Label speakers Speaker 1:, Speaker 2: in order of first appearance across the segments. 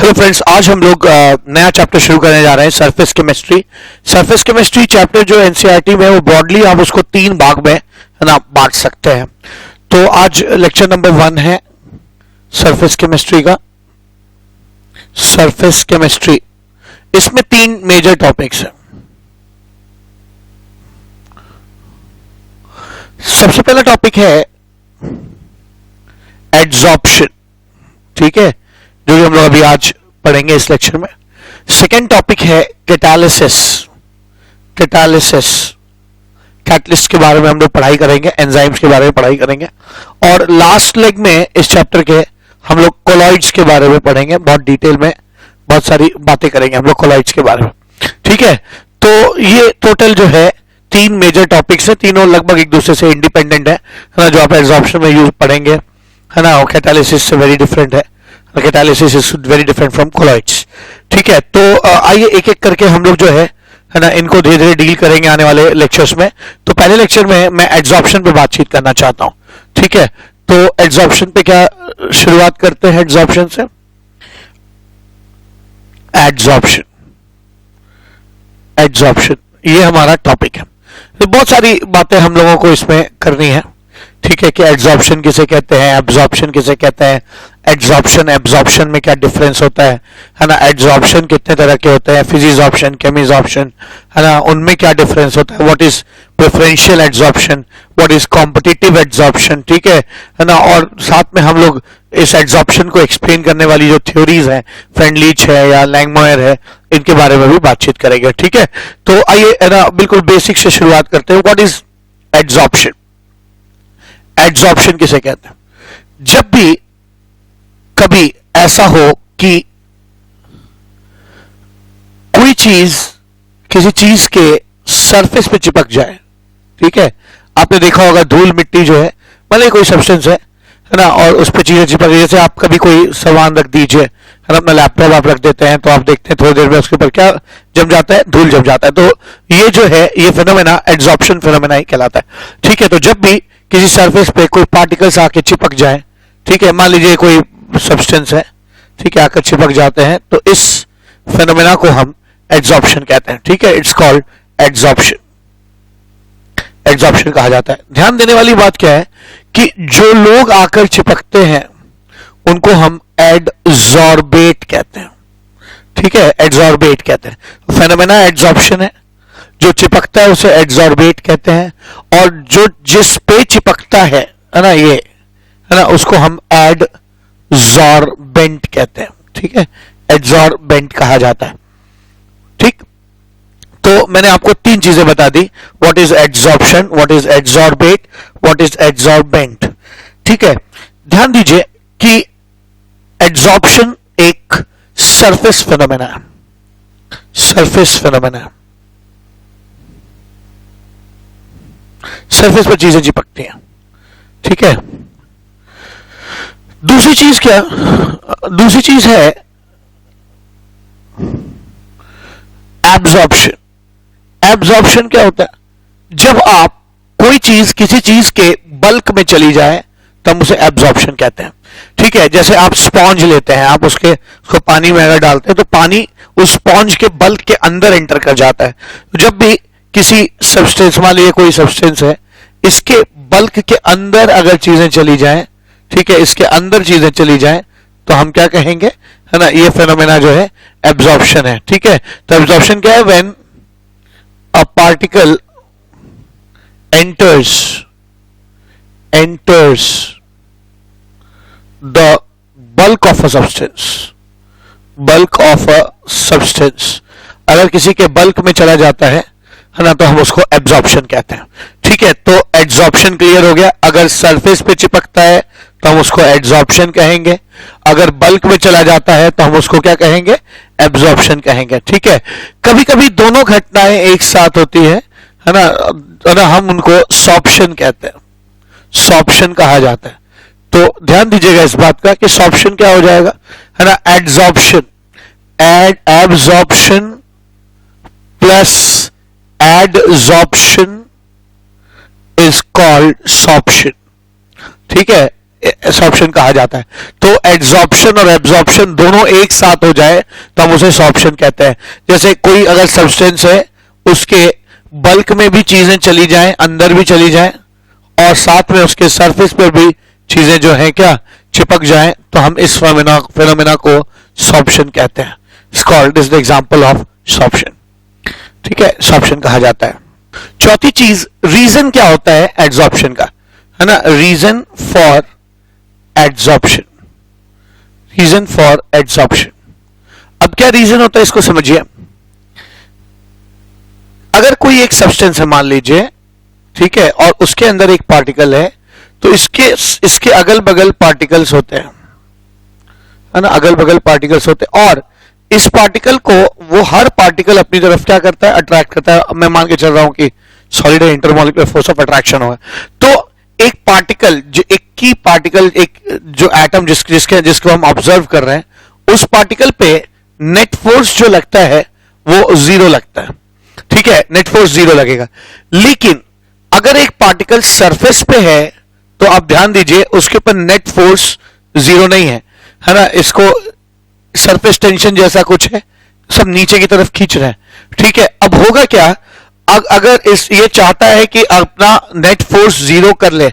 Speaker 1: Hello friends, आज हम लोग नया चैप्टर शुरू करने जा रहे हैं, surface chemistry. Surface chemistry chapter जो एनसीईआरटी में है वो ब्रॉडली आप उसको 3 भाग में है ना बांट सकते हैं। तो आज लेक्चर नंबर 1 है सरफेस केमिस्ट्री का। सरफेस केमिस्ट्री, इसमें 3 मेजर टॉपिक्स हैं। सबसे पहला टॉपिक है एड्सॉर्प्शन, ठीक है, जो कि हम लोग अभी आज पढ़ेंगे इस लेक्चर में। सेकेंड टॉपिक है कैटालिसिस। कैटलिस्ट के बारे में हम लोग पढ़ाई करेंगे, एंजाइम्स के बारे में पढ़ाई करेंगे। और लास्ट लेग में इस चैप्टर के हम लोग कोलॉइड्स के बारे में पढ़ेंगे, बहुत डिटेल में बहुत सारी बातें करेंगे हम लोग कोलॉइड्स के बारे में, ठीक है। तो ये टोटल जो है 3 मेजर टॉपिक्स है, तीनों लगभग एक दूसरे से इंडिपेंडेंट है ना, जो आप एब्जॉर्प्शन में यूज पढ़ेंगे है ना, और कैटालिसिस से वेरी डिफरेंट है। Catalysis is very different from colloids, ठीक है। तो आइए एक एक करके हम लोग जो है ना इनको धीरे धीरे डील करेंगे आने वाले लेक्चर्स में। तो पहले लेक्चर में मैं एड्सॉर्प्शन पे बातचीत करना चाहता हूं, ठीक है। तो एड्सॉर्प्शन पे क्या शुरुआत करते हैं, एड्सॉर्प्शन से। एड्सॉर्प्शन ये हमारा टॉपिक है। तो बहुत सारी बातें हम लोगों को इसमें करनी है, ठीक है, कि एड्सॉर्प्शन किसे कहते हैं, एब्जॉर्प्शन किसे कहते हैं, एड्सॉर्प्शन एब्जॉर्प्शन में क्या डिफरेंस होता है ना, एड्सॉर्प्शन कितने तरह के होते हैं, फिजिसॉर्प्शन, केमिसॉर्प्शन है ना, उनमें क्या डिफरेंस होता है, what is preferential adsorption, what is competitive adsorption, ठीक है ना। और साथ में हम लोग इस एड्सॉर्प्शन को एक्सप्लेन करने वाली जो थ्योरीज हैं, फ्रेंडलीच है या लैंगमोयर है, इनके बारे में भी बातचीत करेंगे, ठीक है। तो आइए है ना बिल्कुल बेसिक से शुरुआत करते हैं। What is adsorption? एड्सॉर्प्शन किसे कहते हैं? जब भी कभी ऐसा हो कि कोई चीज किसी चीज के सरफेस पे चिपक जाए, ठीक है। आपने देखा होगा धूल मिट्टी जो है, भले कोई सब्सटेंस है ना, और उस पर चीजें चिपक, जैसे आप कभी कोई सामान रख दीजिए है ना, अपना लैपटॉप आप रख देते हैं, तो आप देखते हैं थोड़ी देर में उसके ऊपर क्या जम जाता है, धूल जम जाता है। तो ये जो है ये फिनोमेना एड्सॉर्प्शन फिनोमेना ही कहलाता है, ठीक है। तो जब भी किसी सरफेस पे कोई पार्टिकल्स आके चिपक जाए, ठीक है, मान लीजिए कोई सब्सटेंस है, ठीक है, आकर चिपक जाते हैं, तो इस फिनोमेना को हम एड्सॉर्प्शन कहते हैं, ठीक है। इट्स कॉल्ड एड्सॉर्प्शन, एड्सॉर्प्शन कहा जाता है। ध्यान देने वाली बात क्या है कि जो लोग आकर चिपकते हैं उनको हम एडजॉर्बेट कहते हैं, ठीक है, एडजॉर्बेट कहते हैं। फिनोमेना एड्सॉर्प्शन है, जो चिपकता है उसे एडजॉर्बेट कहते हैं, और जो जिस पे चिपकता है ना, ये है ना, उसको हम एडजॉर्बेंट कहते हैं, ठीक है, एडजॉर्बेंट कहा जाता है, ठीक। तो मैंने आपको 3 चीजें बता दी, what is adsorption, what is adsorbate, what is adsorbent, ठीक है। ध्यान दीजिए कि एड्सॉर्प्शन एक सरफेस फिनोमेना है, सरफेस फिनोमेना है, सरफेस पर चीजें चिपकती हैं, ठीक है। दूसरी चीज क्या, दूसरी चीज है एब्जॉर्प्शन। एब्जॉर्प्शन क्या होता है? जब आप कोई चीज किसी चीज के बल्क में चली जाए तो हम उसे एब्जॉर्प्शन कहते हैं, ठीक है। जैसे आप स्पॉन्ज लेते हैं, आप उसको पानी में अगर डालते हैं तो पानी उस स्पॉन्ज के बल्क के अंदर एंटर कर जाता है। तो जब भी किसी सब्सटेंस, मान लीजिए कोई सब्सटेंस है, इसके बल्क के अंदर अगर चीजें चली जाएं, ठीक है, इसके अंदर चीजें चली जाएं, तो हम क्या कहेंगे है ना, ये फिनोमेना जो है एब्जॉर्प्शन है, ठीक है। तो एब्जॉर्प्शन क्या है? When a particle enters the bulk of a substance, अगर किसी के बल्क में चला जाता है ना, तो हम उसको एब्जॉर्प्शन कहते हैं, ठीक है। तो एड्सॉर्प्शन क्लियर हो गया। अगर सरफेस पे चिपकता है तो हम उसको एड्सॉर्प्शन कहेंगे, अगर बल्क में चला जाता है तो हम उसको क्या कहेंगे? एब्जॉर्प्शन कहेंगे, ठीक है। कभी कभी दोनों घटनाएं एक साथ होती है ना, हम उनको सॉर्प्शन कहते हैं, सॉर्प्शन कहा जाता है। तो ध्यान दीजिएगा इस बात का कि सॉर्प्शन क्या हो जाएगा है ना, adsorption, absorption plus adsorption is called sorption, ठीक है। सॉर्प्शन कहा जाता है। तो एड्सॉर्प्शन और एब्जॉर्प्शन दोनों एक साथ हो जाए तो हम उसे सॉर्प्शन कहते हैं। जैसे कोई अगर सब्सटेंस है, उसके बल्क में भी चीजें चली जाएं, अंदर भी चली जाएं, और साथ में उसके सरफेस पर भी चीजें जो हैं क्या चिपक जाएं, तो हम इस फिनोमेना को सॉर्प्शन कहते हैं। It is the example of sorption. ठीक है, सॉर्प्शन कहा जाता है। चौथी चीज, रीजन क्या होता है एड्सॉर्प्शन का, है ना, reason for adsorption. Reason for adsorption, अब क्या रीजन होता है इसको समझिए। अगर कोई एक सब्सटेंस है मान लीजिए, ठीक है, और उसके अंदर एक पार्टिकल है, तो इसके अगल बगल पार्टिकल्स होते हैं, है ना, अगल बगल पार्टिकल्स होते हैं, और इस पार्टिकल को वो हर पार्टिकल अपनी तरफ क्या करता है, अट्रैक्ट करता है। मैं मान के चल रहा हूं कि solid intermolecular force of attraction हो, तो एक पार्टिकल जो एक जो एटम जिसको हम ऑब्जर्व कर रहे हैं, उस पार्टिकल पे नेट फोर्स जो लगता है वो जीरो लगता है। ठीक है, नेट फोर्स जीरो लगेगा। लेकिन अगर एक पार्टिकल सरफेस पे है तो आप ध्यान दीजिए उसके ऊपर नेट फोर्स जीरो नहीं है ना, इसको सरफेस टेंशन जैसा कुछ है, सब नीचे की तरफ खींच रहे हैं। ठीक है, अब होगा क्या, अगर ये चाहता है कि अपना नेट फोर्स जीरो कर ले,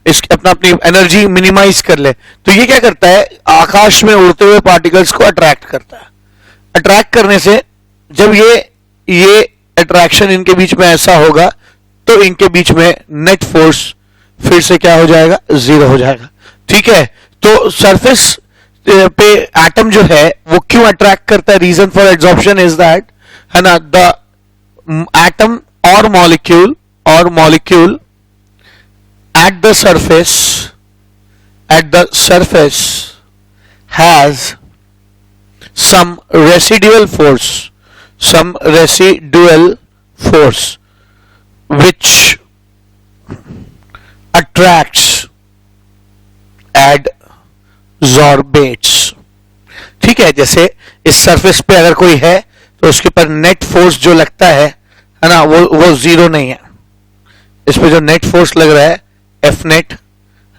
Speaker 1: अपनी एनर्जी मिनिमाइज कर ले, तो ये क्या करता है, आकाश में उड़ते हुए पार्टिकल्स को अट्रैक्ट करता है। अट्रैक्ट करने से जब ये अट्रैक्शन इनके बीच में ऐसा होगा तो इनके बीच में नेट फोर्स फिर से क्या हो जाएगा, जीरो हो जाएगा। ठीक है, तो सरफेस पे एटम जो है वो क्यों अट्रैक्ट करता है, reason for adsorption is that, है ना, द एटम और molecule at the surface has some residual force which attracts, adsorbates। ठीक है, जैसे इस सरफेस पे अगर कोई है तो उसके ऊपर नेट फोर्स जो लगता है ना, वो जीरो नहीं है। इस पे जो नेट फोर्स लग रहा है एफ नेट,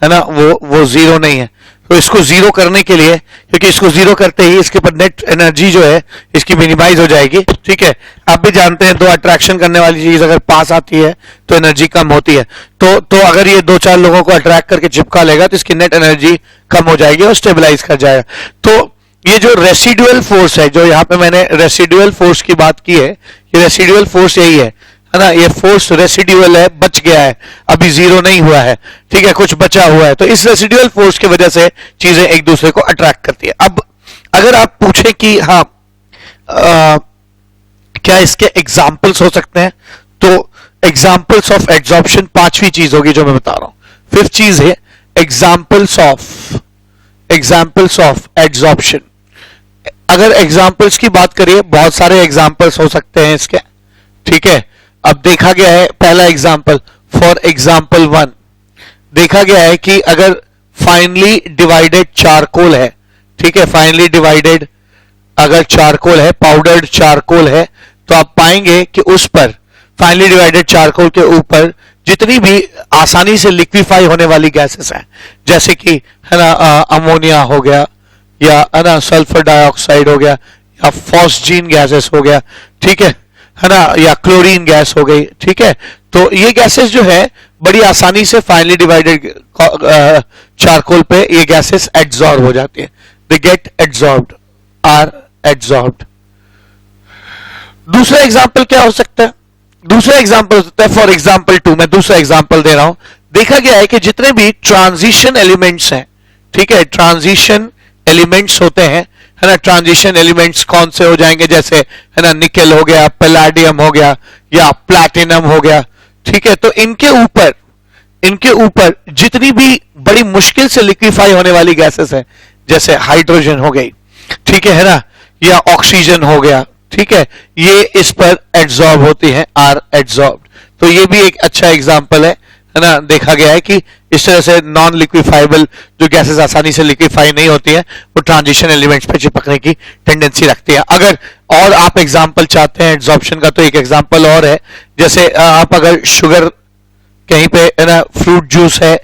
Speaker 1: है ना, वो जीरो नहीं है। तो इसको जीरो करने के लिए, क्योंकि इसको जीरो करते ही इसके ऊपर नेट एनर्जी जो है इसकी मिनिमाइज हो जाएगी। ठीक है, आप भी जानते हैं दो अट्रैक्शन करने वाली चीज अगर पास आती है तो एनर्जी कम होती है। तो अगर ये दो चार लोगों को अट्रैक्ट करके चिपका लेगा तो इसकी नेट एनर्जी कम हो जाएगी और स्टेबलाइज कर जाएगा। तो ये जो रेसिडुअल फोर्स है, जो यहाँ पे मैंने रेसिडुअल फोर्स की बात की है, ये रेसिडुअल फोर्स यही है ना, ये फोर्स रेसिडुअल है, बच गया है, अभी जीरो नहीं हुआ है। ठीक है, कुछ बचा हुआ है, तो इस रेसिडुअल फोर्स की वजह से चीजें एक दूसरे को अट्रैक्ट करती है। अब अगर आप पूछे कि हाँ क्या इसके एग्जाम्पल्स हो सकते हैं, तो एग्जाम्पल्स ऑफ एड्सॉर्प्शन पांचवी चीज होगी जो मैं बता रहा हूं। फिफ्थ चीज है एग्जाम्पल्स ऑफ एड्सॉर्प्शन। अगर एग्जाम्पल्स की बात करिए, बहुत सारे एग्जाम्पल्स हो सकते हैं इसके। ठीक है, अब देखा गया है पहला एग्जाम्पल, फॉर एग्जाम्पल 1 देखा गया है कि अगर फाइनली डिवाइडेड चारकोल है, ठीक है, फाइनली डिवाइडेड अगर चारकोल है, पाउडर्ड चारकोल है, तो आप पाएंगे कि उस पर फाइनली डिवाइडेड चारकोल के ऊपर जितनी भी आसानी से लिक्विफाई होने वाली गैसेस हैं, जैसे कि है ना अमोनिया हो गया, या है ना सल्फर डाइऑक्साइड हो गया, या फॉस्जीन गैसेस हो गया, ठीक है ना, या क्लोरीन गैस हो गई। ठीक है, तो ये गैसेस जो है बड़ी आसानी से फाइनली डिवाइडेड चारकोल पे ये गैसेस एड्सॉर्ब हो जाती है, they get adsorbed, are adsorbed. दूसरा एग्जांपल क्या हो सकता है, दूसरा एग्जांपल होता है फॉर एग्जांपल 2, मैं दूसरा एग्जांपल दे रहा हूं। देखा गया है कि जितने भी ट्रांजिशन एलिमेंट्स हैं, ठीक है, ट्रांजिशन एलिमेंट्स होते हैं, है ना, ट्रांजिशन एलिमेंट्स कौन से हो जाएंगे, जैसे है ना निकेल हो गया, पैलाडियम हो गया, या प्लैटिनम हो गया। ठीक है, तो इनके ऊपर जितनी भी बड़ी मुश्किल से लिक्विफाई होने वाली गैसेस हैं, जैसे हाइड्रोजन हो गई, ठीक है ना, या ऑक्सीजन हो गया, ठीक है, ये इस पर एड्सॉर्ब होती हैं, आर एड्सॉर्ब्ड। तो ये भी एक अच्छा एग्जांपल है ना, देखा गया है कि इस तरह से नॉन लिक्विफाइबल जो गैसेस आसानी से लिक्विफाई नहीं होती है, वो ट्रांजिशन एलिमेंट्स पे चिपकने की टेंडेंसी रखती है। अगर और आप एग्जांपल चाहते हैं एड्सॉर्प्शन का, तो एक एग्जांपल और है, जैसे आप अगर शुगर कहीं पे है ना फ्रूट जूस है,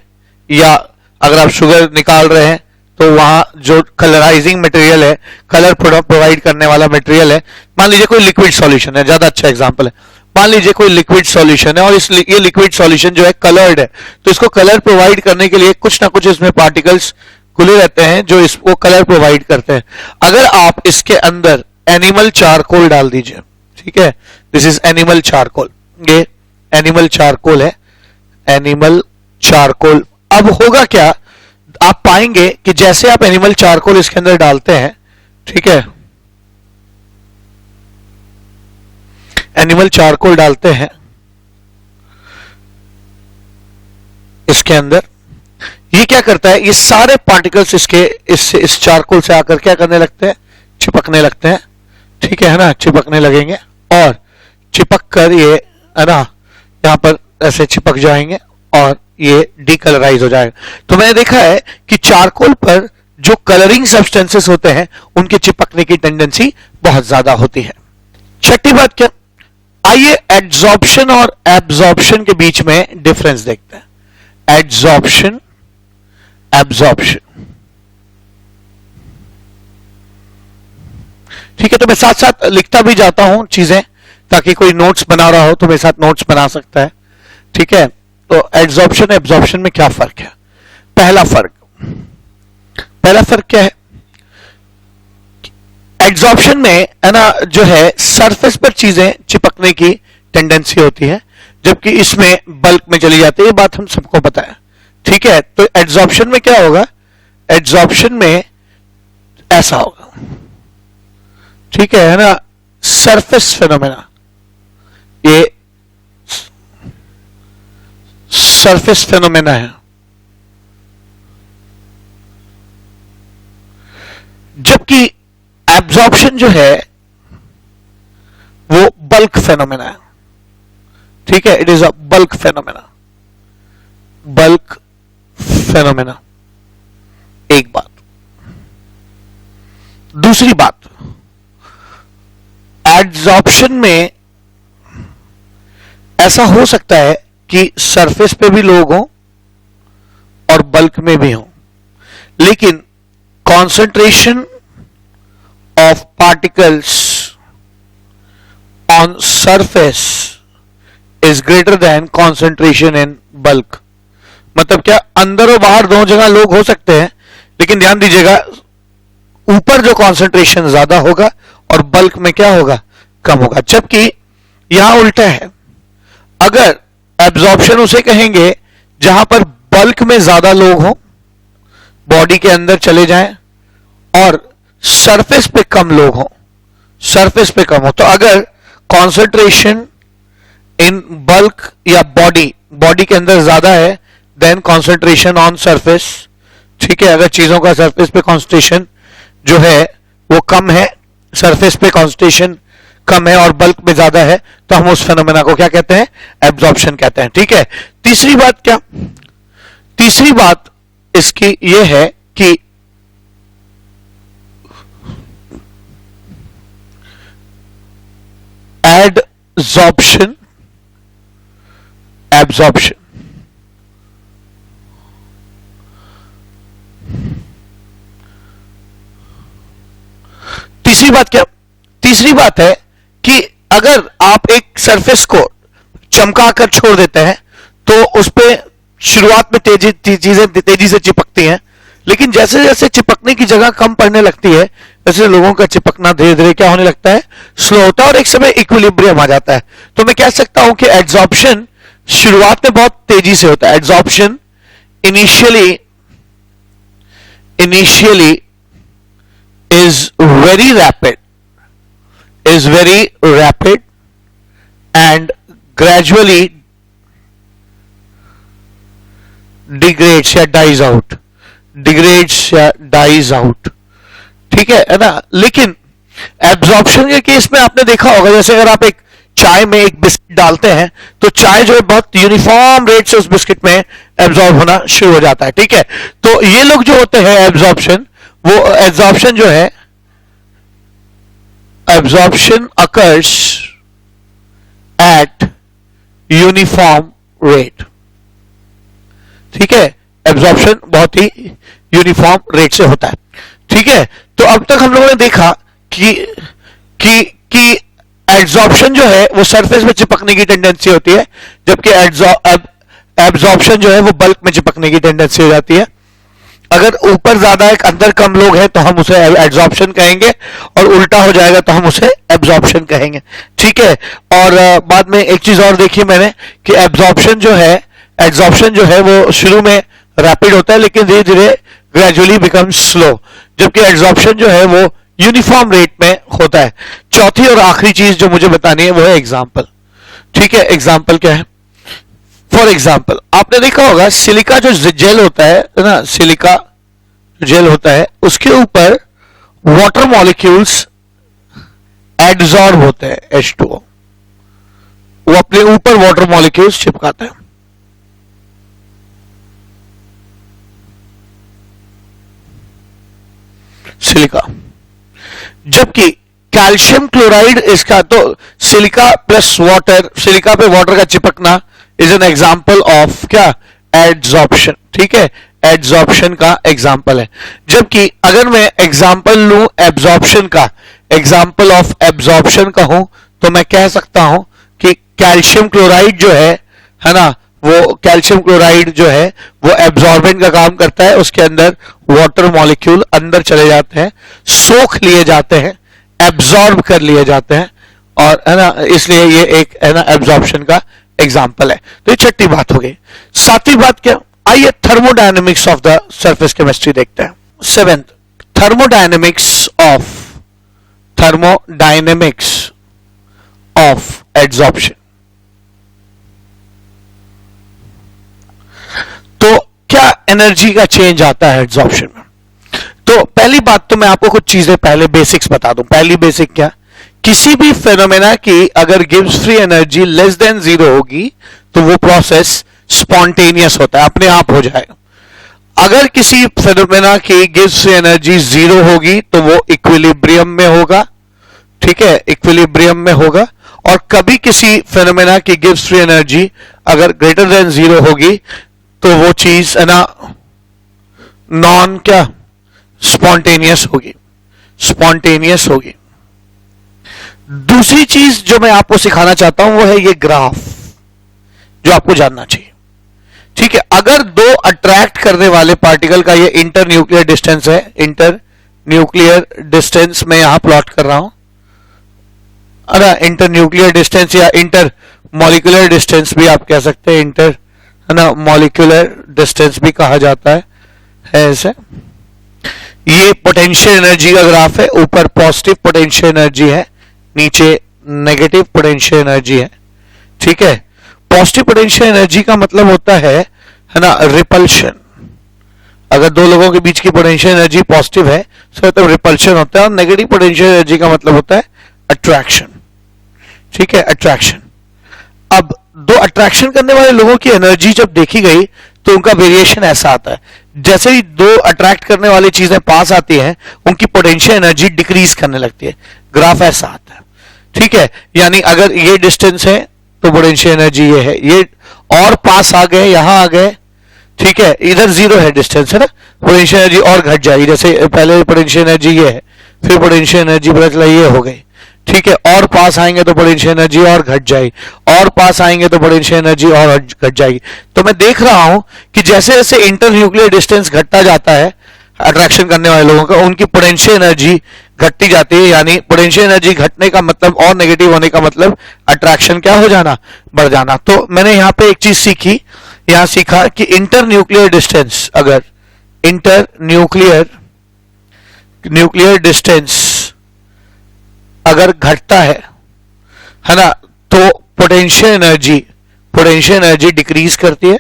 Speaker 1: या अगर आप शुगर निकाल रहे हैं तो वहां जो कलराइजिंग मटेरियल है, कलर प्रोवाइड करने वाला मटेरियल है, मान लीजिए कोई लिक्विड सॉल्यूशन है, ज्यादा अच्छा एग्जांपल है, मान लीजिए कोई लिक्विड सॉल्यूशन है और ये लिक्विड सॉल्यूशन जो है कलर्ड है, तो इसको कलर प्रोवाइड करने के लिए कुछ ना कुछ इसमें पार्टिकल्स खुले रहते हैं जो इसको कलर प्रोवाइड करते हैं। अगर आप इसके अंदर एनिमल चारकोल डाल दीजिए, ठीक है, दिस इज एनिमल चारकोल, ये एनिमल चारकोल है, एनिमल चारकोल। अब होगा क्या, आप पाएंगे कि जैसे आप एनिमल चारकोल इसके अंदर डालते हैं, ठीक है, एनिमल चारकोल डालते हैं इसके अंदर, ये क्या करता है, ये सारे पार्टिकल्स इसके इस चारकोल से आकर क्या करने लगते हैं, चिपकने लगते हैं, ठीक है ना, चिपकने लगेंगे और चिपक कर ये है ना यहां पर ऐसे चिपक जाएंगे और ये डीकलराइज हो जाएगा। तो मैंने देखा है कि चारकोल पर जो कलरिंग सब्सटेंसेस होते हैं उनके चिपकने की टेंडेंसी बहुत ज्यादा होती है। छठी बात क्या, आइए एड्सॉर्प्शन और एब्जॉर्प्शन के बीच में डिफरेंस देखते हैं। एड्सॉर्प्शन, एब्जॉर्प्शन, ठीक है, तो मैं साथ साथ लिखता भी जाता हूं चीजें, ताकि कोई नोट्स बना रहा हो तो मेरे साथ नोट्स बना सकता है, ठीक है। तो एड्सॉर्प्शन एब्जॉर्प्शन में क्या फर्क है, पहला फर्क क्या है, एड्सॉर्प्शन में है ना जो है सरफेस पर चीजें चिपकने की टेंडेंसी होती है, जबकि इसमें बल्क में चली जाती है, ये बात हम सबको पता है, ठीक है। तो एड्सॉर्प्शन में क्या होगा, एड्सॉर्प्शन में ऐसा होगा, ठीक है ना, सरफेस फेनोमेना, ये सरफेस फेनोमेना है, जबकि एब्जॉर्प्शन जो है वो बल्क फेनोमेना है, ठीक है, it is a bulk phenomena, bulk phenomena. एक बात, दूसरी बात, एड्सॉर्प्शन में ऐसा हो सकता है कि सरफेस पे भी लोग हों और बल्क में भी हों, लेकिन concentration of particles on surface is greater than concentration in bulk। मतलब क्या, अंदर और बाहर दोनों जगह लोग हो सकते हैं, लेकिन ध्यान दीजिएगा ऊपर जो कॉन्सेंट्रेशन ज्यादा होगा और बल्क में क्या होगा, कम होगा। जबकि यहां उल्टा है, अगर एब्जॉर्प्शन उसे कहेंगे जहां पर बल्क में ज्यादा लोग हों, बॉडी के अंदर चले जाएं और सरफेस पे कम लोग हों, सरफेस पे कम हो। तो अगर कॉन्सेंट्रेशन इन बल्क या बॉडी के अंदर ज्यादा है देन कॉन्सेंट्रेशन ऑन सरफेस, ठीक है, अगर चीजों का सरफेस पे कॉन्सेंट्रेशन जो है वो कम है, सरफेस पे कॉन्सेंट्रेशन कम है और बल्क में ज्यादा है, तो हम उस फेनोमेना को क्या कहते हैं, एब्जॉर्प्शन कहते हैं, ठीक है। तीसरी बात क्या, तीसरी बात इसकी यह है कि एडसॉर्प्शन, एब्जॉर्प्शन, तीसरी बात क्या, तीसरी बात है कि अगर आप एक सरफेस को चमका कर छोड़ देते हैं तो उस पर शुरुआत में चीजें तेजी से चिपकती हैं, लेकिन जैसे जैसे चिपकने की जगह कम पड़ने लगती है, वैसे लोगों का चिपकना धीरे धीरे क्या होने लगता है, स्लो होता है और एक समय इक्विलिब्रियम आ जाता है। तो मैं कह सकता हूं कि एड्सॉर्प्शन शुरुआत में बहुत तेजी से होता है, adsorption initially is very rapid and gradually degrades या डाइज आउट, ठीक है ना। लेकिन एब्जॉर्प्शन के केस में आपने देखा होगा, जैसे अगर आप एक चाय में एक बिस्किट डालते हैं तो चाय जो है बहुत यूनिफॉर्म रेट से उस बिस्किट में एब्जॉर्ब होना शुरू हो जाता है, ठीक है। तो ये लोग जो होते हैं एब्जॉर्प्शन, वो एब्जॉर्प्शन जो है, absorption occurs at uniform rate, ठीक है, एब्जॉर्प्शन बहुत ही यूनिफॉर्म रेट से होता है। ठीक है, तो अब तक हम लोगों ने देखा कि एब्जॉर्प्शन जो है वो सरफेस में चिपकने की टेंडेंसी होती है, जबकि एब्जॉर्प्शन जो है वो बल्क में चिपकने की टेंडेंसी हो जाती है। अगर ऊपर ज्यादा है अंदर कम लोग हैं तो हम उसे एब्जॉर्प्शन कहेंगे, और उल्टा हो जाएगा तो हम उसे एब्जॉर्प्शन कहेंगे। ठीक है, और बाद में एक चीज और देखी मैंने कि एब्जॉर्प्शन जो है वो शुरू में रैपिड होता है लेकिन धीरे धीरे ग्रेजुअली बिकम्स स्लो, जबकि एब्जॉर्प्शन जो है वो यूनिफॉर्म रेट में होता है। चौथी और आखिरी चीज जो मुझे बतानी है वो है एग्जाम्पल। ठीक है, एग्जाम्पल क्या है? फॉर एग्जाम्पल आपने देखा होगा सिलिका जो जेल होता है ना, सिलिका जेल होता है उसके ऊपर वाटर मॉलिक्यूल्स एडजॉर्ब होते हैं, H2O, वो अपने ऊपर वाटर मॉलिक्यूल्स चिपकाता है। सिलिका, जबकि कैल्शियम क्लोराइड इसका, तो सिलिका प्लस वाटर, सिलिका पे वाटर का चिपकना इज एन एग्जाम्पल ऑफ क्या? एडजॉर्प्शन। ठीक है, एडजॉर्प्शन का एग्जाम्पल है। जबकि अगर मैं एग्जाम्पल लूं एब्जॉर्प्शन का, एग्जाम्पल ऑफ एब्जॉर्प्शन का हूं, तो मैं कह सकता हूं कि कैल्शियम क्लोराइड जो है ना, वो कैल्शियम क्लोराइड जो है वो एब्जॉर्बेंट का काम करता है, उसके अंदर वाटर मॉलिक्यूल अंदर चले जाते हैं, सोख लिए जाते हैं, एब्जॉर्ब कर लिए जाते हैं, और है ना, इसलिए ये एक है ना एब्जॉर्प्शन का एग्जाम्पल है। तो ये छठी बात हो गई। सातवीं बात क्या? आइए thermodynamics of the surface chemistry देखते हैं। Seventh, thermodynamics of absorption. तो क्या एनर्जी का चेंज आता है एब्जॉर्प्शन में? तो पहली बात तो मैं आपको कुछ चीजें पहले बेसिक्स बता दूं। पहली बेसिक क्या? किसी भी फेनोमेना की अगर Gibbs free energy less than 0 होगी तो वो प्रोसेस स्पॉन्टेनियस होता है, अपने आप हो जाएगा। अगर किसी फेनोमेना की गिब्स फ्री एनर्जी 0 होगी तो वो इक्विलिब्रियम में होगा। ठीक है, इक्विलिब्रियम में होगा। और कभी किसी फेनोमेना की गिब्स फ्री एनर्जी अगर ग्रेटर देन 0 होगी तो वो चीज है ना नॉन क्या? स्पॉन्टेनियस होगी, स्पॉन्टेनियस होगी। दूसरी चीज जो मैं आपको सिखाना चाहता हूं वो है ये ग्राफ, जो आपको जानना चाहिए। ठीक है, अगर दो अट्रैक्ट करने वाले पार्टिकल का ये इंटर न्यूक्लियर डिस्टेंस है, इंटर न्यूक्लियर डिस्टेंस मैं यहां प्लॉट कर रहा हूं, अरे इंटर न्यूक्लियर डिस्टेंस या इंटर मॉलिक्यूलर डिस्टेंस भी आप कह सकते हैं, इंटर है ना मॉलिक्यूलर डिस्टेंस भी कहा जाता है ऐसे। ये पोटेंशियल एनर्जी का ग्राफ है, ऊपर पॉजिटिव पोटेंशियल एनर्जी है, नीचे नेगेटिव पोटेंशियल एनर्जी है। ठीक है, पॉजिटिव पोटेंशियल एनर्जी का मतलब होता है ना रिपल्शन। अगर दो लोगों के बीच की पोटेंशियल एनर्जी पॉजिटिव है तो रिपल्शन होता है, और नेगेटिव पोटेंशियल एनर्जी का मतलब होता है अट्रैक्शन। ठीक है, अट्रैक्शन। अब दो अट्रैक्शन करने वाले लोगों की एनर्जी जब देखी गई तो उनका वेरिएशन ऐसा आता है, जैसे ही दो अट्रैक्ट करने वाली चीजें पास आती हैं उनकी पोटेंशियल एनर्जी डिक्रीज करने लगती है। ग्राफ ऐसा आता है। ठीक है, यानी अगर ये डिस्टेंस है तो पोटेंशियल एनर्जी ये है, ये और पास आ गए, यहां आ गए। ठीक है, इधर 0 है डिस्टेंस है ना, पोटेंशियल एनर्जी और घट जाएगी। जैसे पहले पोटेंशियल एनर्जी ये है, फिर पोटेंशियल एनर्जी पता चला ये हो गई। ठीक है, और पास आएंगे तो पोटेंशियल एनर्जी और घट जाएगी, और पास आएंगे तो पोटेंशियल एनर्जी और घट जाएगी। तो मैं देख रहा हूं कि जैसे जैसे इंटर न्यूक्लियर डिस्टेंस घटता जाता है अट्रैक्शन करने वाले लोगों का, उनकी पोटेंशियल एनर्जी घटती जाती है। यानी पोटेंशियल एनर्जी घटने का मतलब और नेगेटिव होने का मतलब अट्रैक्शन क्या हो जाना? बढ़ जाना। तो मैंने यहां पे एक चीज सीखी, यहां सीखा कि इंटर न्यूक्लियर डिस्टेंस, अगर इंटर न्यूक्लियर डिस्टेंस अगर घटता है ना, तो पोटेंशियल एनर्जी डिक्रीज करती है,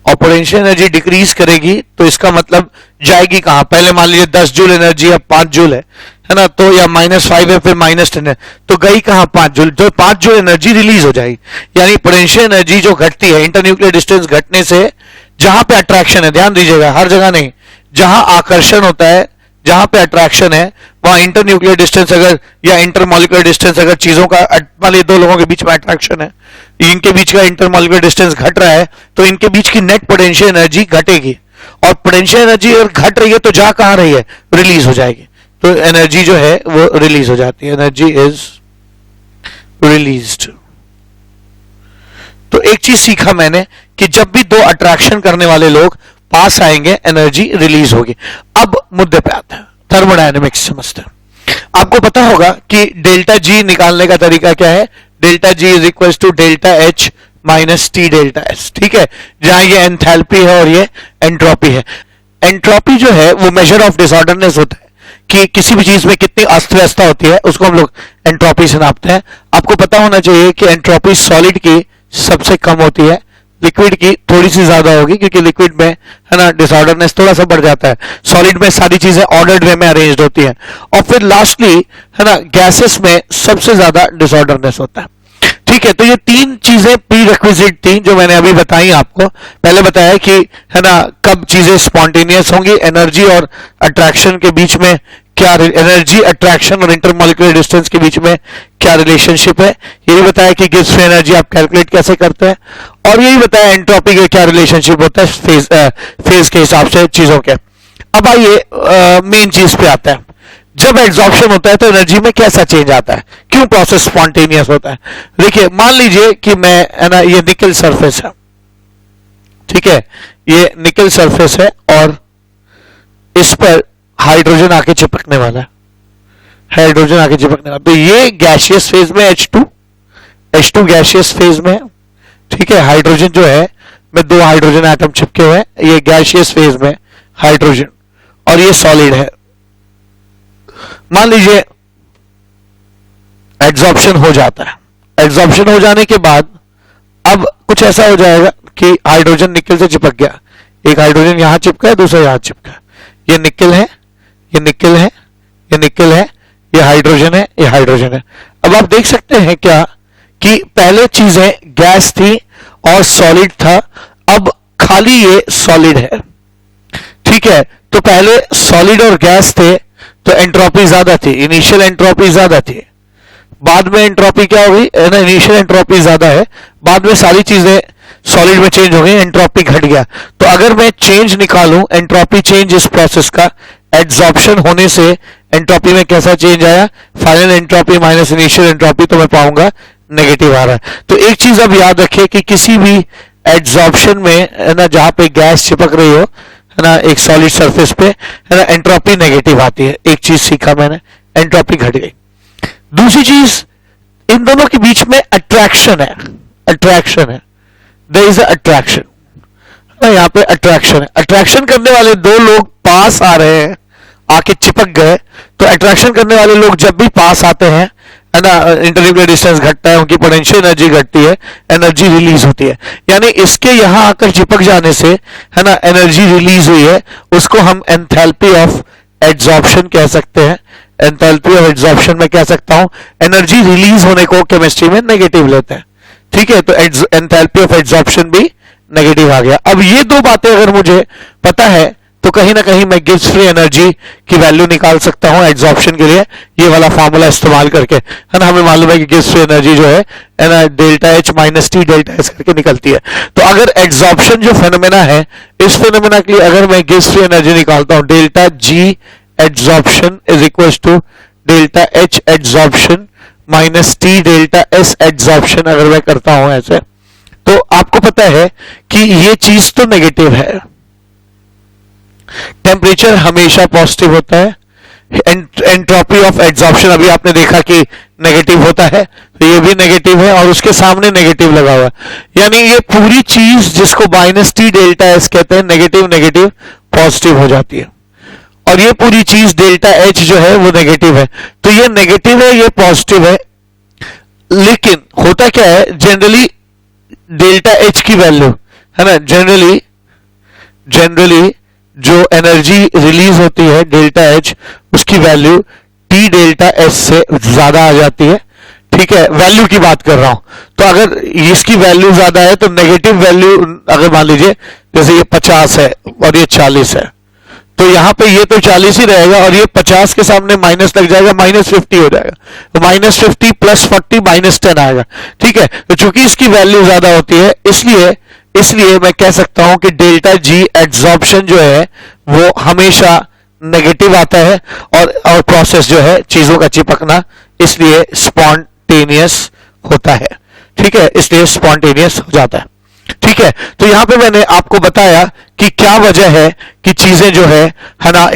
Speaker 1: और पोटेंशियल एनर्जी डिक्रीज करेगी तो इसका मतलब जाएगी कहां? पहले मान लीजिए 10 जूल एनर्जी अब 5 जूल है ना, तो या -5 है फिर -10 है, तो गई कहां? 5 जूल। तो 5 जूल एनर्जी रिलीज हो जाएगी। यानी पोटेंशियल एनर्जी जो घटती है इंटर न्यूक्लियर डिस्टेंस घटने से, जहां पे अट्रैक्शन है, ध्यान दीजिएगा हर जगह नहीं, जहां आकर्षण होता है जहां पे अट्रैक्शन है वहां इंटर न्यूक्लियर डिस्टेंस अगर या इंटर मॉलिक्यूलर डिस्टेंस अगर चीजों का मान लीजिए दो लोगों के बीच में अट्रैक्शन है, इनके बीच का इंटर मॉलिक्यूलर डिस्टेंस घट रहा है तो इनके बीच की नेट पोटेंशियल एनर्जी घटेगी, और पोटेंशियल एनर्जी अगर घट रही है तो जा कहां रही है, रिलीज हो जाएगी, तो एनर्जी जो है वो रिलीज हो जाती है, एनर्जी इज रिलीज्ड। तो एक चीज सीखा मैंने कि जब भी दो अट्रैक्शन करने वाले लोग पास आएंगे एनर्जी रिलीज होगी। अब मुद्दे पे आते हैं, थर्मोडायनेमिक्स समझते हैं। आपको पता होगा कि डेल्टा जी निकालने का तरीका क्या है, delta G is equal to delta H minus T delta S, ठीक है, जहां ये एंथैल्पी है और ये एंट्रोपी है। एंट्रोपी जो है वो मेजर ऑफ डिसऑर्डरनेस होता है कि किसी भी चीज में कितनी अस्त व्यवस्था होती है, उसको हम लोग एंट्रोपी से नापते हैं। आपको पता होना चाहिए कि एंट्रोपी सॉलिड की सबसे कम होती है, लिक्विड की थोड़ी सी ज्यादा होगी, क्योंकि लिक्विड में है ना डिसऑर्डरनेस थोड़ा सा बढ़ जाता है, सॉलिड में सारी चीजें ऑर्डर्ड वे में अरेंज्ड होती हैं, और फिर लास्टली है ना गैसेस में सबसे ज्यादा डिसऑर्डरनेस होता है। ठीक है, तो ये तीन चीजें प्री रिक्विजिट थी जो मैंने अभी बताई आपको। पहले बताया कि है ना कब चीजें स्पॉन्टेनियस होंगी, एनर्जी और अट्रैक्शन के बीच में क्या, एनर्जी अट्रैक्शन और इंटरमॉलिक्यूलर डिस्टेंस के बीच में क्या रिलेशनशिप है, ये भी बताया कि गिब्स फ्री एनर्जी आप कैलकुलेट कैसे करते हैं, और यही बताया एंट्रोपी का क्या रिलेशनशिप होता है फेज के हिसाब से चीजों के। अब आइए मेन चीज पे आता है, जब एड्सॉर्प्शन होता है तो एनर्जी में कैसा चेंज आता है, क्यों प्रोसेस स्पॉन्टेनियस होता है। देखिए मान लीजिए कि मैं है ना ये निकल सरफेस है, ठीक है, ये निकल सरफेस है और इस पर हाइड्रोजन आके चिपकने वाला है, हाइड्रोजन आके चिपकने वाला, तो ये गैसियस फेज में H2 गैसियस फेज में है, ठीक है, हाइड्रोजन जो है में दो हाइड्रोजन एटम चिपके हुए हैं, ये गैसियस फेज में हाइड्रोजन, और ये सॉलिड है। मान लीजिए एड्सॉर्प्शन हो जाता है, एड्सॉर्प्शन हो जाने के बाद अब कुछ ऐसा हो जाएगा कि हाइड्रोजन निकल से चिपक गया, एक हाइड्रोजन यहां चिपका है, दूसरा यहां चिपका, ये निकल है, ये निकल है, ये निकल है, ये हाइड्रोजन है, ये हाइड्रोजन है। अब आप देख सकते हैं क्या कि पहले चीजें गैस थी और सॉलिड था, अब खाली ये सॉलिड है, ठीक है, तो पहले सॉलिड और गैस थे तो एंट्रोपी ज्यादा थी, इनिशियल एंट्रोपी ज्यादा थी, बाद में एंट्रोपी क्या होगी ना, इनिशियल एंट्रोपी ज्यादा है, बाद में सारी चीजें सॉलिड में चेंज हो गई, एंट्रोपी घट गया। तो अगर मैं चेंज निकालूं एंट्रोपी चेंज इस प्रोसेस का, एड्सॉर्प्शन होने से एंट्रोपी में कैसा चेंज आया, final entropy minus initial entropy, तो मैं पाऊंगा नेगेटिव आ रहा है। तो एक चीज अब याद रखिए कि किसी भी एड्सॉर्प्शन में है ना जहां पे गैस चिपक रही हो है ना एक सॉलिड सरफेस पे है ना एंट्रोपी नेगेटिव आती है। एक चीज सीखा मैंने, एंट्रोपी घट गई। दूसरी चीज, इन दोनों के बीच में अट्रैक्शन है, अट्रैक्शन है, देयर इज अट्रैक्शन, यहां पे अट्रैक्शन है, अट्रैक्शन करने वाले दो लोग पास आ रहे हैं, आके चिपक गए, तो अट्रैक्शन करने वाले लोग जब भी पास आते हैं है ना इंटरन्यूक्लियर डिस्टेंस घटता है, उनकी पोटेंशियल एनर्जी घटती है, एनर्जी रिलीज होती है। यानी इसके यहां आकर चिपक जाने से है ना एनर्जी रिलीज हुई है, उसको हम एंथैल्पी ऑफ एड्सॉर्प्शन कह सकते हैं। एंथैल्पी ऑफ एड्सॉर्प्शन में कह सकता हूं एनर्जी रिलीज होने को केमिस्ट्री में नेगेटिव लेते हैं, ठीक है, तो एंथैल्पी ऑफ एड्सॉर्प्शन भी नेगेटिव आ गया। अब ये दो बातें अगर मुझे पता है तो कहीं ना कहीं मैं गिब्स फ्री एनर्जी की वैल्यू निकाल सकता हूं एड्सॉर्प्शन के लिए, ये वाला फार्मूला इस्तेमाल करके, है ना। हमें मालूम है कि गिब्स फ्री एनर्जी जो है ना delta H minus T delta S करके निकलती है। तो अगर एड्सॉर्प्शन जो फेनोमेना है, इस फेनोमेना के लिए अगर मैं गिब्स फ्री एनर्जी निकालता हूं, delta G adsorption is equal to delta H adsorption minus T delta S adsorption, अगर मैं करता हूं ऐसे, तो आपको पता है कि ये चीज तो नेगेटिव है, टेम्परेचर हमेशा पॉजिटिव होता है, एंट्रोपी ऑफ एड्सॉर्प्शन अभी आपने देखा कि नेगेटिव होता है, तो ये भी नेगेटिव है और उसके सामने नेगेटिव लगा हुआ है, यानी ये पूरी चीज जिसको माइनस टी डेल्टा एस कहते हैं, नेगेटिव नेगेटिव पॉजिटिव हो जाती है, और ये पूरी चीज डेल्टा एच जो है वो नेगेटिव है। तो ये नेगेटिव है, ये पॉजिटिव है, लेकिन होता क्या है जनरली डेल्टा एच की वैल्यू है ना, जनरली जो एनर्जी रिलीज होती है डेल्टा एच, उसकी वैल्यू टी डेल्टा एस से ज्यादा आ जाती है, ठीक है, वैल्यू की बात कर रहा हूं। तो अगर इसकी वैल्यू ज्यादा है तो नेगेटिव वैल्यू, अगर मान लीजिए जैसे ये 50 है और ये 40 है, तो यहां पे ये तो 40 ही रहेगा और ये 50 के सामने माइनस लग जाएगा, -50 हो जाएगा, तो -50 + 40 -10 आएगा। ठीक है, तो चूंकि इसकी वैल्यू ज्यादा होती है इसलिए मैं कह सकता हूं कि डेल्टा जी एड्सॉर्प्शन जो है वो हमेशा नेगेटिव आता है और प्रोसेस जो है चीजों का चिपकना इसलिए स्पॉन्टेनियस होता है। ठीक है, इसलिए स्पॉन्टेनियस हो जाता है। ठीक है, तो यहां पे मैंने आपको बताया कि क्या वजह है कि चीजें जो है ना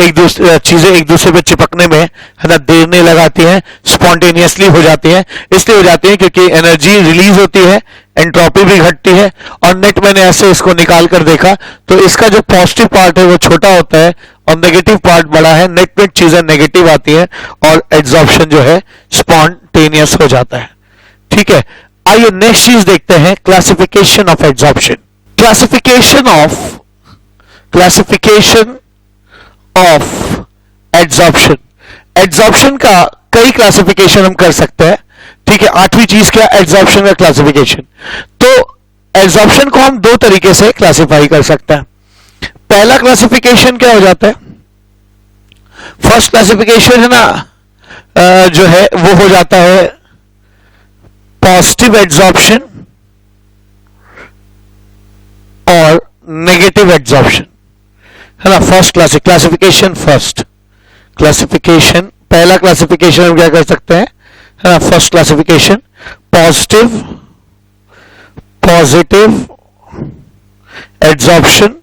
Speaker 1: चीजें एक दूसरे पे चिपकने में है ना देर नहीं लगाती हैं, स्पॉन्टेनियसली हो जाती हैं। इसलिए हो जाती है क्योंकि एनर्जी रिलीज होती है, एंट्रोपी भी घटती है। और नेट मैंने ऐसे इसको निकाल कर देखा तो इसका जो पॉजिटिव पार्ट है वो छोटा होता है और नेगेटिव पार्ट बड़ा है। नेट में चीजें नेगेटिव आती है और एड्सॉर्प्शन जो है स्पॉन्टेनियस हो जाता है। ठीक है, आइए नेक्स्ट चीज देखते हैं, classification of adsorption. Classification of adsorption. Adsorption का कई क्लासिफिकेशन हम कर सकते हैं। ठीक है, 8वीं चीज क्या, एड्सॉर्प्शन का क्लासिफिकेशन। तो एड्सॉर्प्शन को हम 2 तरीके से क्लासिफाई कर सकते हैं। पहला क्लासिफिकेशन क्या हो जाता है, फर्स्ट क्लासिफिकेशन है ना जो है वो हो जाता है पॉजिटिव एड्सॉर्प्शन और नेगेटिव एड्सॉर्प्शन, है ना। फर्स्ट क्लासिफिकेशन पहला क्लासिफिकेशन हम क्या कर सकते हैं, है ना, first classification positive adsorption,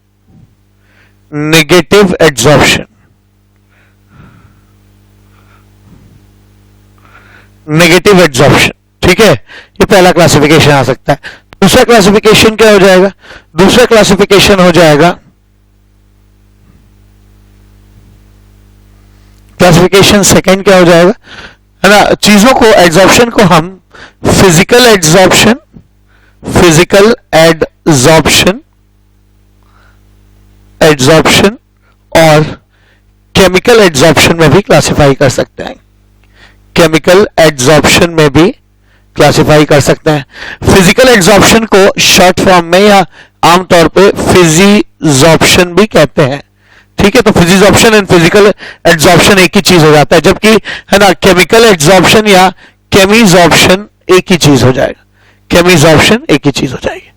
Speaker 1: negative adsorption. ठीक है, ये पहला क्लासिफिकेशन आ सकता है। दूसरा क्लासिफिकेशन क्या हो जाएगा, दूसरा क्लासिफिकेशन हो जाएगा क्लासिफिकेशन सेकंड क्या हो जाएगा, है ना, चीजों को एड्सॉर्प्शन को हम फिजिकल एड्सॉर्प्शन और केमिकल एड्सॉर्प्शन में भी क्लासिफाई कर सकते हैं। केमिकल एड्सॉर्प्शन में भी क्लासिफाई कर सकते हैं। फिजिकल एड्सॉर्प्शन को शॉर्ट फॉर्म में या आमतौर पे फिजिजॉर्प्शन भी कहते हैं। ठीक है, तो फिजिजॉर्प्शन एंड फिजिकल एड्सॉर्प्शन एक ही चीज हो जाता है, जबकि है ना केमिकल एड्सॉर्प्शन या केमिजॉर्प्शन एक ही चीज हो जाएगा, केमिजॉर्प्शन एक ही चीज हो जाएगी।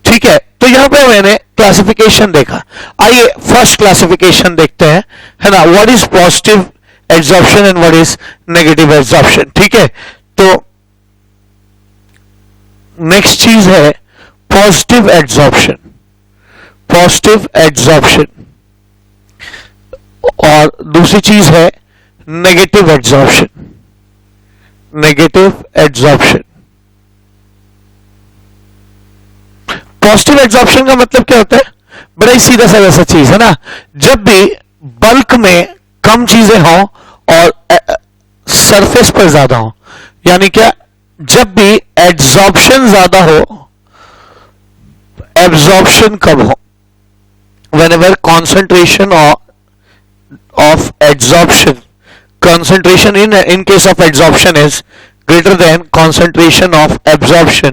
Speaker 1: ठीक है, तो यहां पे मैंने क्लासिफिकेशन देखा। आइए फर्स्ट क्लासिफिकेशन देखते हैं, है ना, what is positive adsorption and what is negative adsorption. ठीक है, तो नेक्स्ट चीज है पॉजिटिव एड्सॉर्प्शन और दूसरी चीज है नेगेटिव एड्सॉर्प्शन। पॉजिटिव एड्सॉर्प्शन का मतलब क्या होता है, बड़ा ही सीधा सा वैसा चीज है ना, जब भी बल्क में कम चीजें हों और सरफेस पर ज्यादा हो, यानी क्या, जब भी एड्सॉर्प्शन ज्यादा हो एब्सॉर्प्शन कम हो। whenever concentration of adsorption concentration in case of adsorption is greater than concentration of absorption,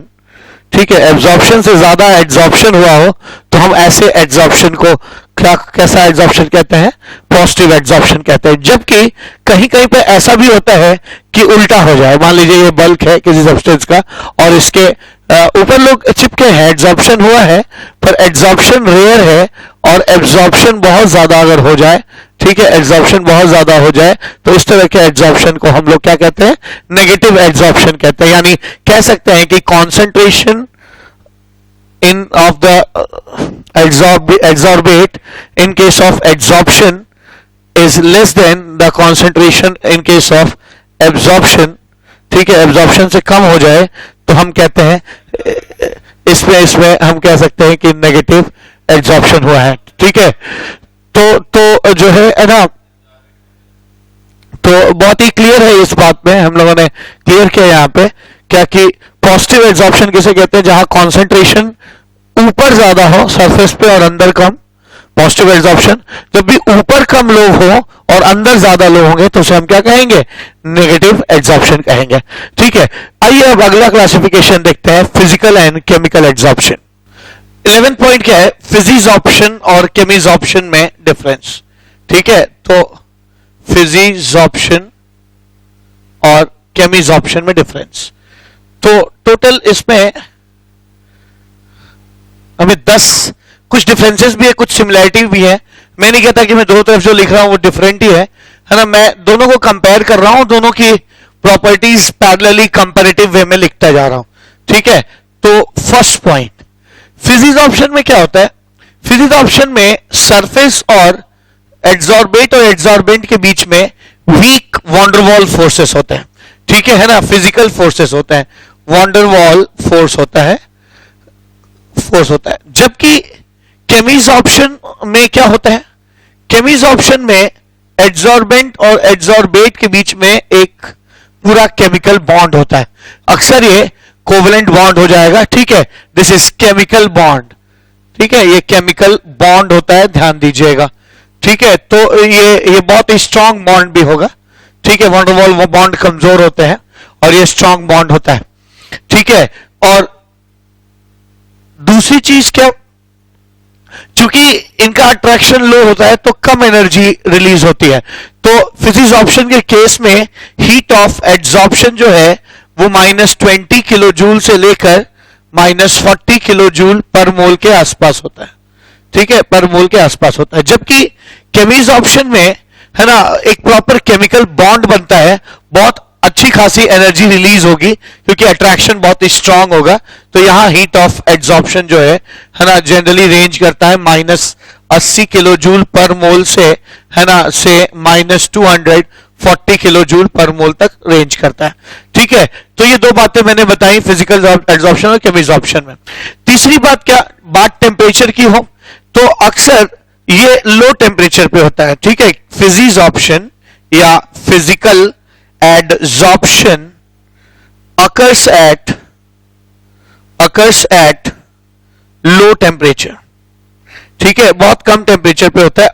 Speaker 1: ठीक है, एब्जॉर्प्शन से ज्यादा एड्सॉर्प्शन हुआ हो तो हम ऐसे एड्सॉर्प्शन को कैसा एड्सॉर्प्शन कहते हैं, पॉजिटिव एड्सॉर्प्शन कहते हैं। जबकि कहीं कहीं पे ऐसा भी होता है कि उल्टा हो जाए, मान लीजिए ये बल्क है किसी सब्सटेंस का और इसके ऊपर लोग चिपके हैं, एड्सॉर्प्शन हुआ है पर एड्सॉर्प्शन रेयर है और एब्जॉर्प्शन बहुत ज्यादा अगर हो जाए, ठीक है, एड्सॉर्प्शन बहुत ज्यादा हो जाए तो इस तरह के एड्सॉर्प्शन को हम लोग क्या कहते हैं, नेगेटिव एड्सॉर्प्शन कहते हैं। यानी कह सकते हैं कि concentration in of the adsorbate in case of adsorption is less than the concentration in case of absorption, ठीक है, एब्जॉर्प्शन से कम हो जाए तो हम कहते हैं इसमें हम कह सकते हैं कि नेगेटिव एब्जॉर्प्शन हुआ है। ठीक है, तो जो है ना, तो बहुत ही क्लियर है इस बात में, हम लोगों ने क्लियर किया यहाँ पे क्या कि पॉजिटिव एब्जॉर्प्शन किसे कहते हैं, जहां कॉन्सेंट्रेशन ऊपर ज्यादा हो सरफेस पे और अंदर कम, पॉजिटिव एब्जॉर्प्शन। जब भी ऊपर कम लोग हो और अंदर ज्यादा लोग होंगे तो उसे हम क्या कहेंगे, नेगेटिव एब्जॉर्प्शन कहेंगे। ठीक है, आइए अब अगला क्लासिफिकेशन देखते हैं, physical and chemical absorption. 11 point क्या है, फिजिजॉर्प्शन और केमिजॉर्प्शन में डिफरेंस। ठीक है, तो फिजिजॉर्प्शन और केमिजॉर्प्शन में डिफरेंस। तो टोटल इसमें हमें 10 कुछ डिफरेंसेस भी है, कुछ सिमिलैरिटी भी है। मैं नहीं कहता कि मैं दोनों तरफ जो लिख रहा हूं वो डिफरेंट ही है ना, मैं दोनों को कंपेयर कर रहा हूं, दोनों की प्रॉपर्टीज पैरेलली कंपैरेटिव वे में लिखता जा रहा हूं। ठीक है, तो फर्स्ट पॉइंट, फिजिजॉर्प्शन में क्या होता है? फिजिजॉर्प्शन में सरफेस और एड्सॉर्बेट और एड्सॉर्बेंट के बीच में वीक वॉन्डरवॉल फोर्सेस होते हैं। ठीक है ना, फिजिकल फोर्सेस होते हैं, वॉन्डरवॉल फोर्स होता है, जबकि केमिजॉर्प्शन में क्या होता है? केमिजॉर्प्शन में एड्सॉर्बेंट और एड्सॉर्बेट के बीच में एक पूरा केमिकल बॉन्ड होता है, अक्सर ये कोवलेंट बॉन्ड हो जाएगा। ठीक है, दिस इज केमिकल बॉन्ड। ठीक है, ये केमिकल बॉन्ड होता है, ध्यान दीजिएगा। ठीक है, तो ये बहुत ही स्ट्रांग बॉन्ड भी होगा। ठीक है, वॉन्डरवॉल वो बॉन्ड कमजोर होते हैं और ये स्ट्रांग बॉन्ड होता है। ठीक है, और दूसरी चीज क्या, चूंकि इनका अट्रैक्शन लो होता है तो कम एनर्जी रिलीज होती है। तो फिजिजॉर्प्शन के केस में हीट ऑफ एड्सॉर्प्शन जो है वो -20 किलो जूल से लेकर -40 किलो जूल पर मोल के आसपास होता है। ठीक है, पर मोल के आसपास होता है, जबकि केमिजॉर्प्शन में है ना एक प्रॉपर केमिकल बॉन्ड बनता है, बहुत अच्छी खासी एनर्जी रिलीज होगी क्योंकि अट्रैक्शन बहुत ही स्ट्रांग होगा। तो यहां हीट ऑफ एड्सॉर्प्शन जो है ना जनरली रेंज करता है -80 किलो जूल पर मोल से है ना से -240 किलो जूल पर मोल तक रेंज करता है। ठीक है, तो ये दो बातें मैंने बताई फिजिकल एड्सॉर्प्शन और केमिजॉर्प्शन में। तीसरी बात क्या, बात टेम्परेचर की हो तो अक्सर ये लो टेम्परेचर पे होता है। ठीक है, फिजिजॉर्प्शन या physical adsorption occurs at low temperature। ठीक है, बहुत कम टेम्परेचर पे होता है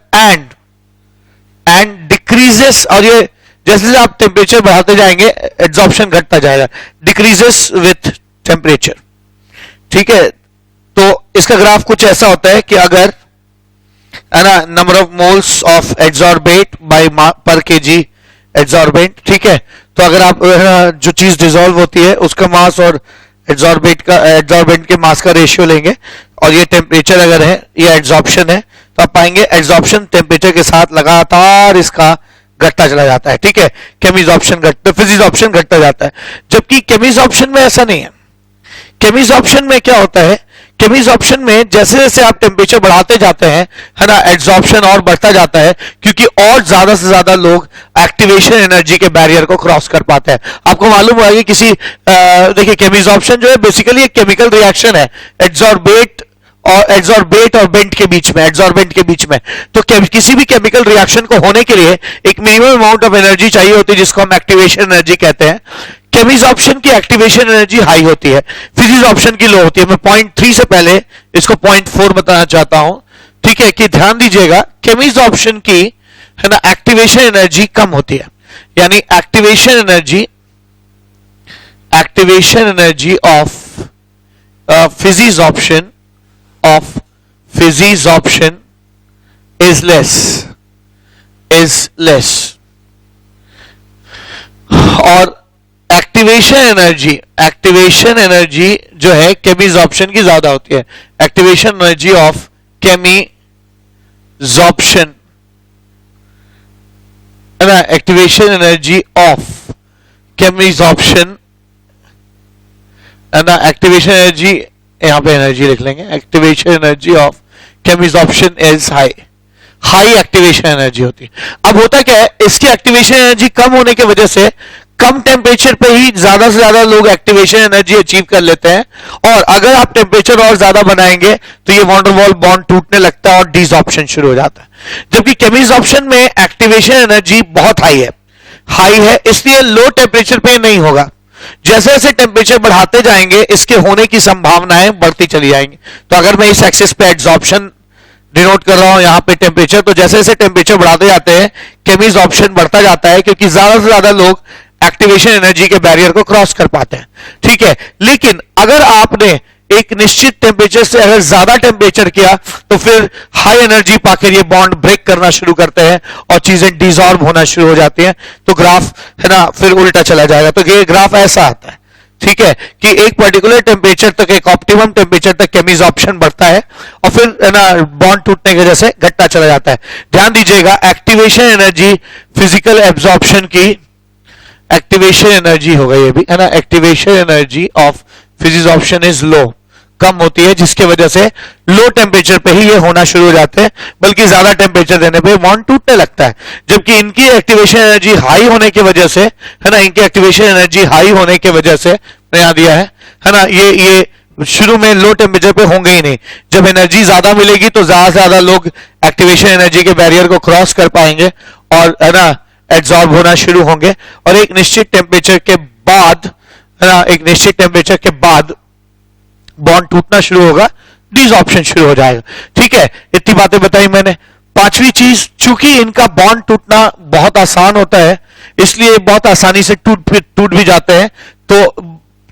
Speaker 1: एंड डिक्रीजेस, और ये जैसे जैसे आप टेम्परेचर बढ़ाते जाएंगे एड्सॉर्प्शन घटता जाएगा, डिक्रीजेस विथ टेम्परेचर। ठीक है, तो इसका ग्राफ कुछ ऐसा होता है कि अगर है ना number of moles of adsorbate by per kg adsorbent. ठीक है, तो अगर आप जो चीज डिसॉल्व होती है उसका मास और एड्सॉर्बेंट के मास का रेशियो लेंगे और ये टेम्परेचर अगर है, ये एड्सॉर्प्शन है, तो आप पाएंगे एड्सॉर्प्शन टेम्परेचर के साथ लगातार इसका घटता चला जाता है। ठीक है, फिजिजॉर्प्शन घटता जाता है, जबकि केमिजॉर्प्शन में ऐसा नहीं है। केमिजॉर्प्शन में क्या होता है, केमिजॉर्प्शन में जैसे जैसे आप टेम्परेचर बढ़ाते जाते हैं है ना एड्सॉर्प्शन और बढ़ता जाता है, क्योंकि और ज्यादा से ज्यादा लोग एक्टिवेशन एनर्जी के बैरियर को क्रॉस कर पाते हैं। आपको मालूम होगा कि किसी देखिए केमिजॉर्प्शन जो है बेसिकली एक केमिकल रिएक्शन है एड्सॉर्बेट और बेंट के बीच में, एड्सॉर्बेंट के बीच में। तो किसी भी केमिकल रिएक्शन को होने के लिए एक मिनिमम अमाउंट ऑफ एनर्जी चाहिए होती है जिसको हम एक्टिवेशन एनर्जी कहते हैं। केमिजॉर्प्शन की एक्टिवेशन एनर्जी हाई होती है, फिजिजॉर्प्शन की लो होती है। मैं 0.3 से पहले इसको 0.4 बताना चाहता हूं। ठीक है, कि ध्यान दीजिएगा केमिजॉर्प्शन की है ना एक्टिवेशन एनर्जी कम होती है, यानी activation energy of फिजिजॉर्प्शन is less और एक्टिवेशन एनर्जी जो है केमिजॉर्प्शन की ज्यादा होती है। एक्टिवेशन एनर्जी ऑफ केमिजॉर्प्शन है ना, एक्टिवेशन एनर्जी ऑफ केमिजॉर्प्शन है ना, एक्टिवेशन एनर्जी यहां पे एनर्जी लिख लेंगे, activation energy of chemisorption is high activation energy होती है। अब होता क्या है, इसकी एक्टिवेशन एनर्जी कम होने की वजह से कम टेम्परेचर पे ही ज्यादा से ज्यादा लोग एक्टिवेशन एनर्जी अचीव कर लेते हैं, और अगर आप टेम्परेचर और ज्यादा बनाएंगे तो ये वॉन्डरवॉल बॉन्ड टूटने लगता है और डिसऑर्प्शन शुरू हो जाता है। जबकि केमिजॉर्प्शन में एक्टिवेशन एनर्जी बहुत हाई है, इसलिए लो टेम्परेचर पे नहीं होगा। जैसे जैसे टेम्परेचर बढ़ाते जाएंगे इसके होने की संभावनाएं बढ़ती चली जाएंगी। तो अगर मैं इस एक्सिस पे एड्सॉर्प्शन डिनोट कर रहा हूं यहां पे टेम्परेचर, तो जैसे जैसे टेम्परेचर बढ़ाते जाते हैं केमिजॉर्प्शन बढ़ता जाता है, क्योंकि ज्यादा से ज्यादा लोग एक्टिवेशन एनर्जी के बैरियर को क्रॉस कर पाते हैं। ठीक है, लेकिन अगर आपने एक निश्चित टेम्परेचर से अगर ज्यादा टेम्परेचर किया तो फिर हाई एनर्जी पाकर ये बॉन्ड ब्रेक करना शुरू करते हैं और चीजें डिसॉल्व होना शुरू हो जाती हैं, तो ग्राफ है ना फिर उल्टा चला जाएगा। तो ये ग्राफ ऐसा आता है, ठीक है, कि एक पर्टिकुलर टेम्परेचर तक, एक ऑप्टिमम टेम्परेचर तक केमिसॉर्प्शन बढ़ता है और फिर है ना बॉन्ड टूटने की वजह से घटता चला जाता है। ध्यान दीजिएगा, एक्टिवेशन एनर्जी फिजिकल एब्जॉर्प्शन की, एक्टिवेशन एनर्जी होगा ये भी है ना, activation energy of physisorption is low, कम होती है, जिसके वजह से लो टेम्परेचर पे ही ये होना शुरू हो जाते हैं, बल्कि ज्यादा टेम्परेचर देने पे बॉन्ड टूटने लगता है। जबकि इनकी एक्टिवेशन एनर्जी हाई होने की वजह से है ना, इनकी एक्टिवेशन एनर्जी हाई होने की वजह से नया दिया है ना, ये शुरू में लो टेम्परेचर पे होंगे ही नहीं। जब एनर्जी ज्यादा मिलेगी तो ज्यादा से ज्यादा लोग एक्टिवेशन एनर्जी के बैरियर को क्रॉस कर पाएंगे और है ना एब्जॉर्ब होना शुरू होंगे, और एक निश्चित टेम्परेचर के बाद है ना, एक निश्चित टेम्परेचर के बाद बॉन्ड टूटना शुरू होगा, डिसऑर्प्शन शुरू हो जाएगा। ठीक है, इतनी बातें बताई मैंने। पांचवी चीज, चूंकि इनका बॉन्ड टूटना बहुत आसान होता है, इसलिए बहुत आसानी से टूट भी जाते हैं, तो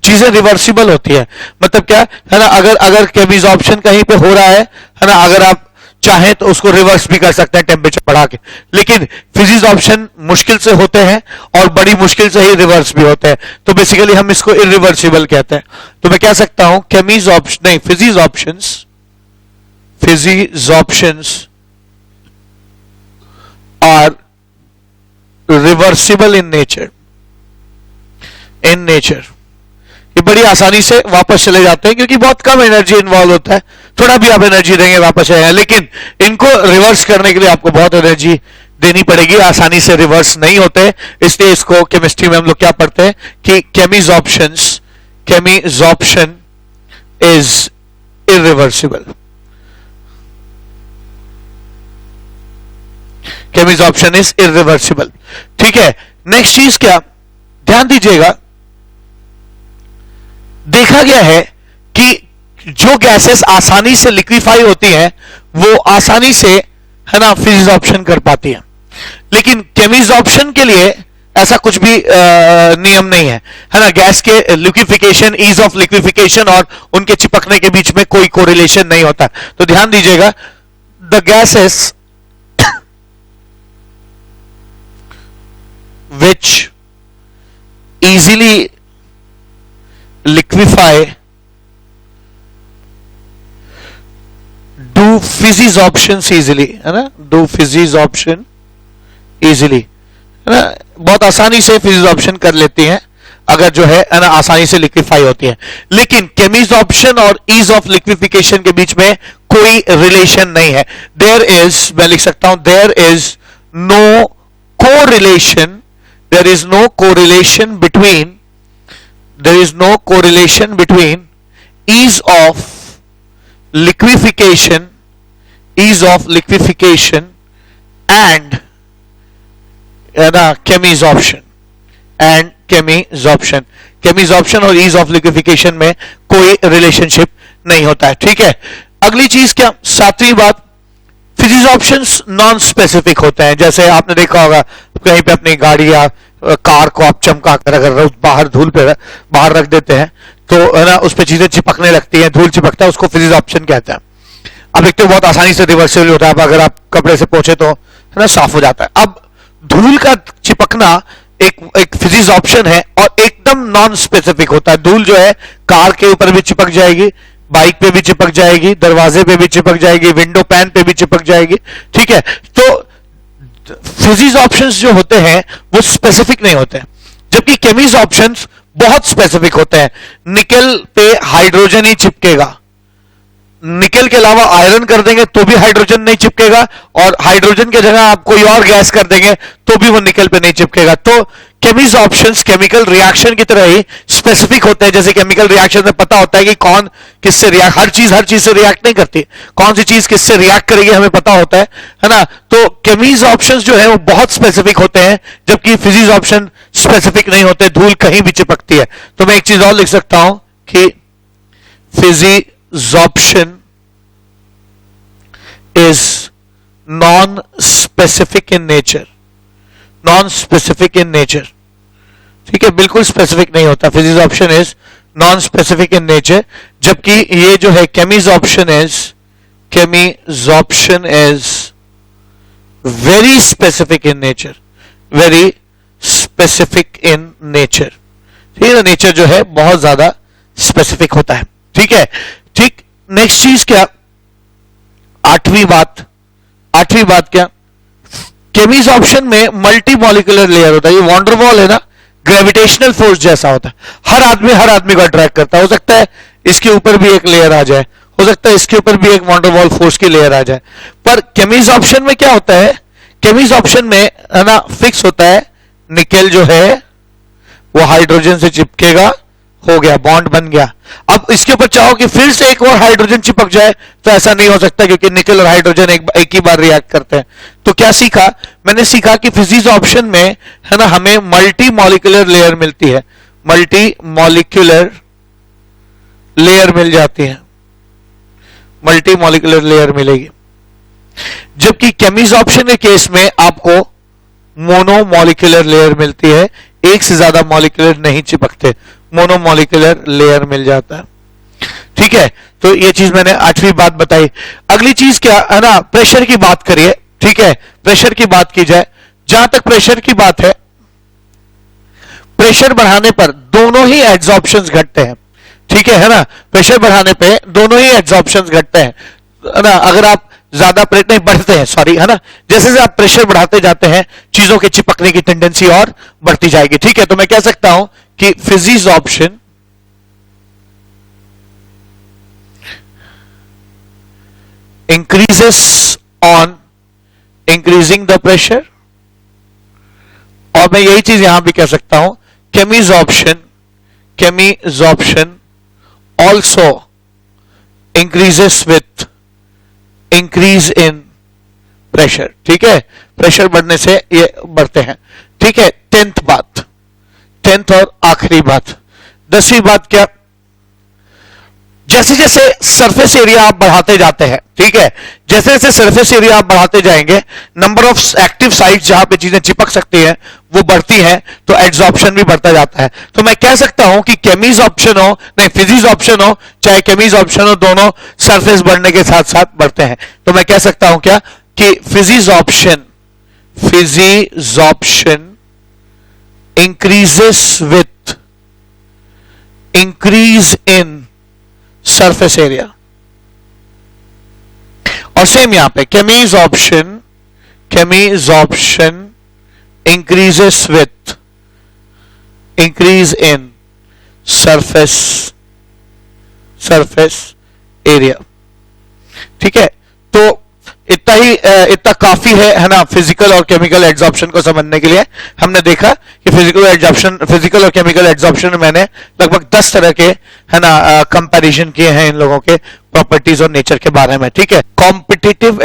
Speaker 1: चीजें रिवर्सिबल होती है। मतलब क्या है ना, अगर केमिसॉर्प्शन कहीं पे हो रहा है ना, अगर आप चाहें तो उसको रिवर्स भी कर सकते हैं टेम्परेचर बढ़ा के, लेकिन फिजिसॉर्प्शन मुश्किल से होते हैं और बड़ी मुश्किल से ही रिवर्स भी होते हैं, तो बेसिकली हम इसको इरिवर्सिबल कहते हैं। तो मैं कह सकता हूं केमिसॉर्प्शन नहीं, फिजिसॉर्प्शंस आर रिवर्सिबल इन नेचर। ये बड़ी आसानी से वापस चले जाते हैं क्योंकि बहुत कम एनर्जी इन्वॉल्व होता है, थोड़ा भी आप एनर्जी देंगे वापस आएगा, लेकिन इनको रिवर्स करने के लिए आपको बहुत एनर्जी देनी पड़ेगी, आसानी से रिवर्स नहीं होते। इसलिए इसको केमिस्ट्री में हम लोग क्या पढ़ते हैं कि chemisorption is irreversible. Chemisorption is irreversible. ठीक है, नेक्स्ट चीज क्या, ध्यान दीजिएगा, देखा गया है कि जो गैसेस आसानी से लिक्विफाई होती हैं वो आसानी से है ना फिजिसॉर्प्शन कर पाती हैं, लेकिन केमिसॉर्प्शन के लिए ऐसा कुछ भी नियम नहीं है ना। गैस के लिक्विफिकेशन, ईज ऑफ लिक्विफिकेशन और उनके चिपकने के बीच में कोई कोरिलेशन नहीं होता। तो ध्यान दीजिएगा, the gases which easily liquefy do फिजिसॉर्प्शन easily, है ना, do फिजिसॉर्प्शन easily, है ना, बहुत आसानी से फिजिसॉर्प्शन कर लेती हैं अगर जो है ना आसानी से लिक्विफाई होती है। लेकिन केमिसॉर्प्शन और ईज ऑफ लिक्विफिकेशन के बीच में कोई रिलेशन नहीं है। देयर इज, मैं लिख सकता हूं, there is no correlation, there is no correlation between ease of liquefaction and chemisoption और ease of liquefaction में कोई रिलेशनशिप नहीं होता है। ठीक है, अगली चीज क्या, सातवीं बात, फिजिसॉर्प्शंस नॉन स्पेसिफिक होते हैं। जैसे आपने देखा होगा कहीं पे अपनी गाड़ी या कार को आप चमका कर अगर बाहर धूल पे बाहर रख देते हैं तो है ना उस पे चीजें चिपकने लगती हैं, धूल चिपकता है, उसको फिजिसॉर्प्शन कहते हैं। अब एक तो बहुत आसानी से रिवर्सिबल होता है, अगर आप कपड़े से पोंछे तो है ना साफ हो जाता है। अब धूल का चिपकना एक फिजिसॉर्प्शन है और एकदम नॉन स्पेसिफिक होता है। धूल जो है कार के ऊपर भी चिपक जाएगी, बाइक पे भी चिपक जाएगी, दरवाजे पे भी चिपक जाएगी, विंडो पैन पे भी चिपक जाएगी। ठीक है, तो फिजिसॉर्प्शंस जो होते हैं वो स्पेसिफिक नहीं होते, जबकि केमिसॉर्प्शंस बहुत स्पेसिफिक होते हैं। निकल पे हाइड्रोजन ही चिपकेगा, निकल के अलावा आयरन कर देंगे तो भी हाइड्रोजन नहीं चिपकेगा, और हाइड्रोजन की जगह आप कोई और गैस कर देंगे तो भी वो निकल पे नहीं चिपकेगा। तो केमिसॉर्प्शंस केमिकल रिएक्शन की तरह ही स्पेसिफिक होते हैं। जैसे केमिकल रिएक्शन में पता होता है कि कौन किससे रिएक्ट, हर चीज से रिएक्ट नहीं करती, कौन सी चीज किससे रिएक्ट करेगी हमें पता होता है ना। तो केमिसॉर्प्शंस जो है वो बहुत स्पेसिफिक होते हैं, जबकि फिजिसॉर्प्शन स्पेसिफिक नहीं होते, धूल कहीं भी चिपकती है। तो मैं एक चीज और लिख सकता हूं कि फिजिसॉर्प्शन is non-specific in nature, ठीक है, बिल्कुल स्पेसिफिक नहीं होता। Physisorption is non specific in nature, जबकि ये जो है chemisorption is very specific in nature, very specific in nature. ठीक है, नेचर जो है बहुत ज्यादा स्पेसिफिक होता है। ठीक है, ठीक। नेक्स्ट चीज क्या, आठवीं बात क्या, केमिजॉर्प्शन में मल्टी मॉलिक्यूलर लेयर होता है। ये वॉन्डरवॉल है ना, ग्रेविटेशनल फोर्स जैसा होता है, हर आदमी को अट्रैक्ट करता है। हो सकता है इसके ऊपर भी एक लेयर आ जाए, हो सकता है इसके ऊपर भी एक वॉन्डरवॉल फोर्स की लेयर आ जाए, पर केमिजॉर्प्शन में क्या होता है, केमिजॉर्प्शन में है ना फिक्स होता है, निकेल जो है वो हाइड्रोजन से चिपकेगा, हो गया, बॉन्ड बन गया। अब इसके ऊपर चाहो कि फिर से एक और हाइड्रोजन चिपक जाए तो ऐसा नहीं हो सकता, क्योंकि निकेल और हाइड्रोजन एक ही बार रिएक्ट करते हैं। तो क्या सीखा, मैंने सीखा कि फिजिजॉर्प्शन में है ना हमें मल्टी मॉलिक्यूलर लेयर मिलती है, मल्टी मॉलिक्यूलर लेयर मिल जाती है, मल्टी मॉलिक्यूलर लेयर मिलेगी। जबकि केमिजॉर्प्शन के केस में आपको मोनो मॉलिक्यूलर लेयर मिलती है, एक से ज्यादा मॉलिक्यूलर नहीं चिपकते, मोनो मॉलिक्यूलर लेयर मिल जाता है। ठीक है, तो ये चीज मैंने आठवीं बात बताई। अगली चीज क्या है ना, प्रेशर की बात करिए। ठीक है, प्रेशर की बात की जाए, जहां तक प्रेशर की बात है, प्रेशर बढ़ाने पर दोनों ही एड्सॉर्प्शंस घटते हैं। ठीक है ना, प्रेशर बढ़ाने पे दोनों ही एड्सॉर्प्शंस घटते हैं, है ना। अगर आप ज्यादा नहीं बढ़ते हैं, सॉरी, है ना, जैसे जैसे आप प्रेशर बढ़ाते जाते हैं चीजों के चिपकने की टेंडेंसी और बढ़ती जाएगी। ठीक है, तो मैं कह सकता हूं कि फिजिजॉर्प्शन increases on increasing the pressure, और मैं यही चीज यहां भी कह सकता हूं, केमिजॉर्प्शन also increases with increase in pressure। ठीक है, प्रेशर बढ़ने से ये बढ़ते हैं। ठीक है, टेंथ और आखिरी बात, 10वीं बात क्या, जैसे जैसे सरफेस एरिया आप बढ़ाते जाते हैं, ठीक है, जैसे जैसे सरफेस एरिया आप बढ़ाते जाएंगे, नंबर ऑफ एक्टिव साइट्स जहां पे चीजें चिपक सकती हैं वो बढ़ती हैं, तो एड्सॉर्प्शन भी बढ़ता जाता है। तो मैं कह सकता हूं कि केमिजॉर्प्शन हो नहीं फिजिजॉर्प्शन हो चाहे केमिजॉर्प्शन हो, दोनों सरफेस बढ़ने के साथ साथ बढ़ते हैं। तो मैं कह सकता हूं क्या कि physisorption increases with increase in surface area, और सेम यहां पे chemisorption increases with increase in surface area. ठीक है, तो इतना काफी है ना फिजिकल और केमिकल एड्सॉर्प्शन को समझने के लिए। हमने देखा कि फिजिकल और केमिकल एड्सॉर्प्शन में मैंने लगभग 10 तरह के है ना कंपैरिजन किए हैं इन लोगों के प्रॉपर्टीज और नेचर के बारे में। ठीक है, कॉम्पिटिटिव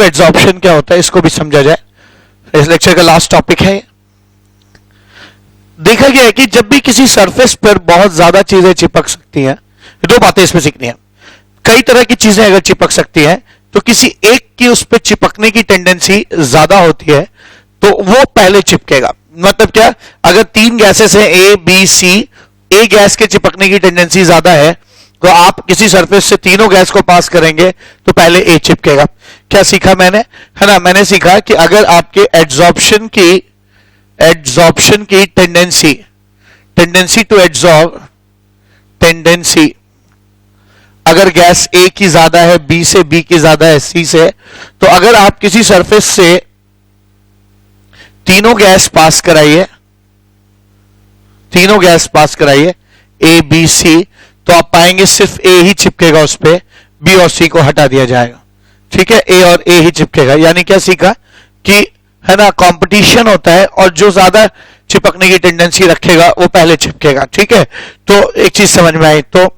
Speaker 1: एड्सॉर्प्शन क्या होता है इसको भी समझा जाए, इस लेक्चर का लास्ट टॉपिक है। देखा गया है कि जब भी किसी सरफेस पर बहुत ज्यादा चीजें चिपक सकती हैं, दो बातें इसमें सीखनी है। कई तरह की चीजें अगर चिपक सकती हैं तो किसी एक की उस पर चिपकने की टेंडेंसी ज्यादा होती है तो वो पहले चिपकेगा। मतलब क्या, अगर 3 गैसेस हैं A B C, A gas के चिपकने की टेंडेंसी ज्यादा है तो आप किसी सरफेस से तीनों गैस को पास करेंगे तो पहले ए चिपकेगा। क्या सीखा मैंने, है ना, मैंने सीखा कि अगर आपके एड्सॉर्प्शन की टेंडेंसी टू एड्सॉर्ब अगर गैस ए की ज्यादा है, बी से, बी की ज्यादा है सी से, तो अगर आप किसी सरफेस से तीनों गैस पास कराइए ए बी सी, तो आप पाएंगे सिर्फ ए ही चिपकेगा उस पे, बी और सी को हटा दिया जाएगा। ठीक है, ए और ए ही चिपकेगा। यानी क्या सीखा कि है ना कंपटीशन होता है और जो ज्यादा चिपकने की टेंडेंसी रखेगा वो पहले चिपकेगा। ठीक है, तो एक चीज समझ में आई। तो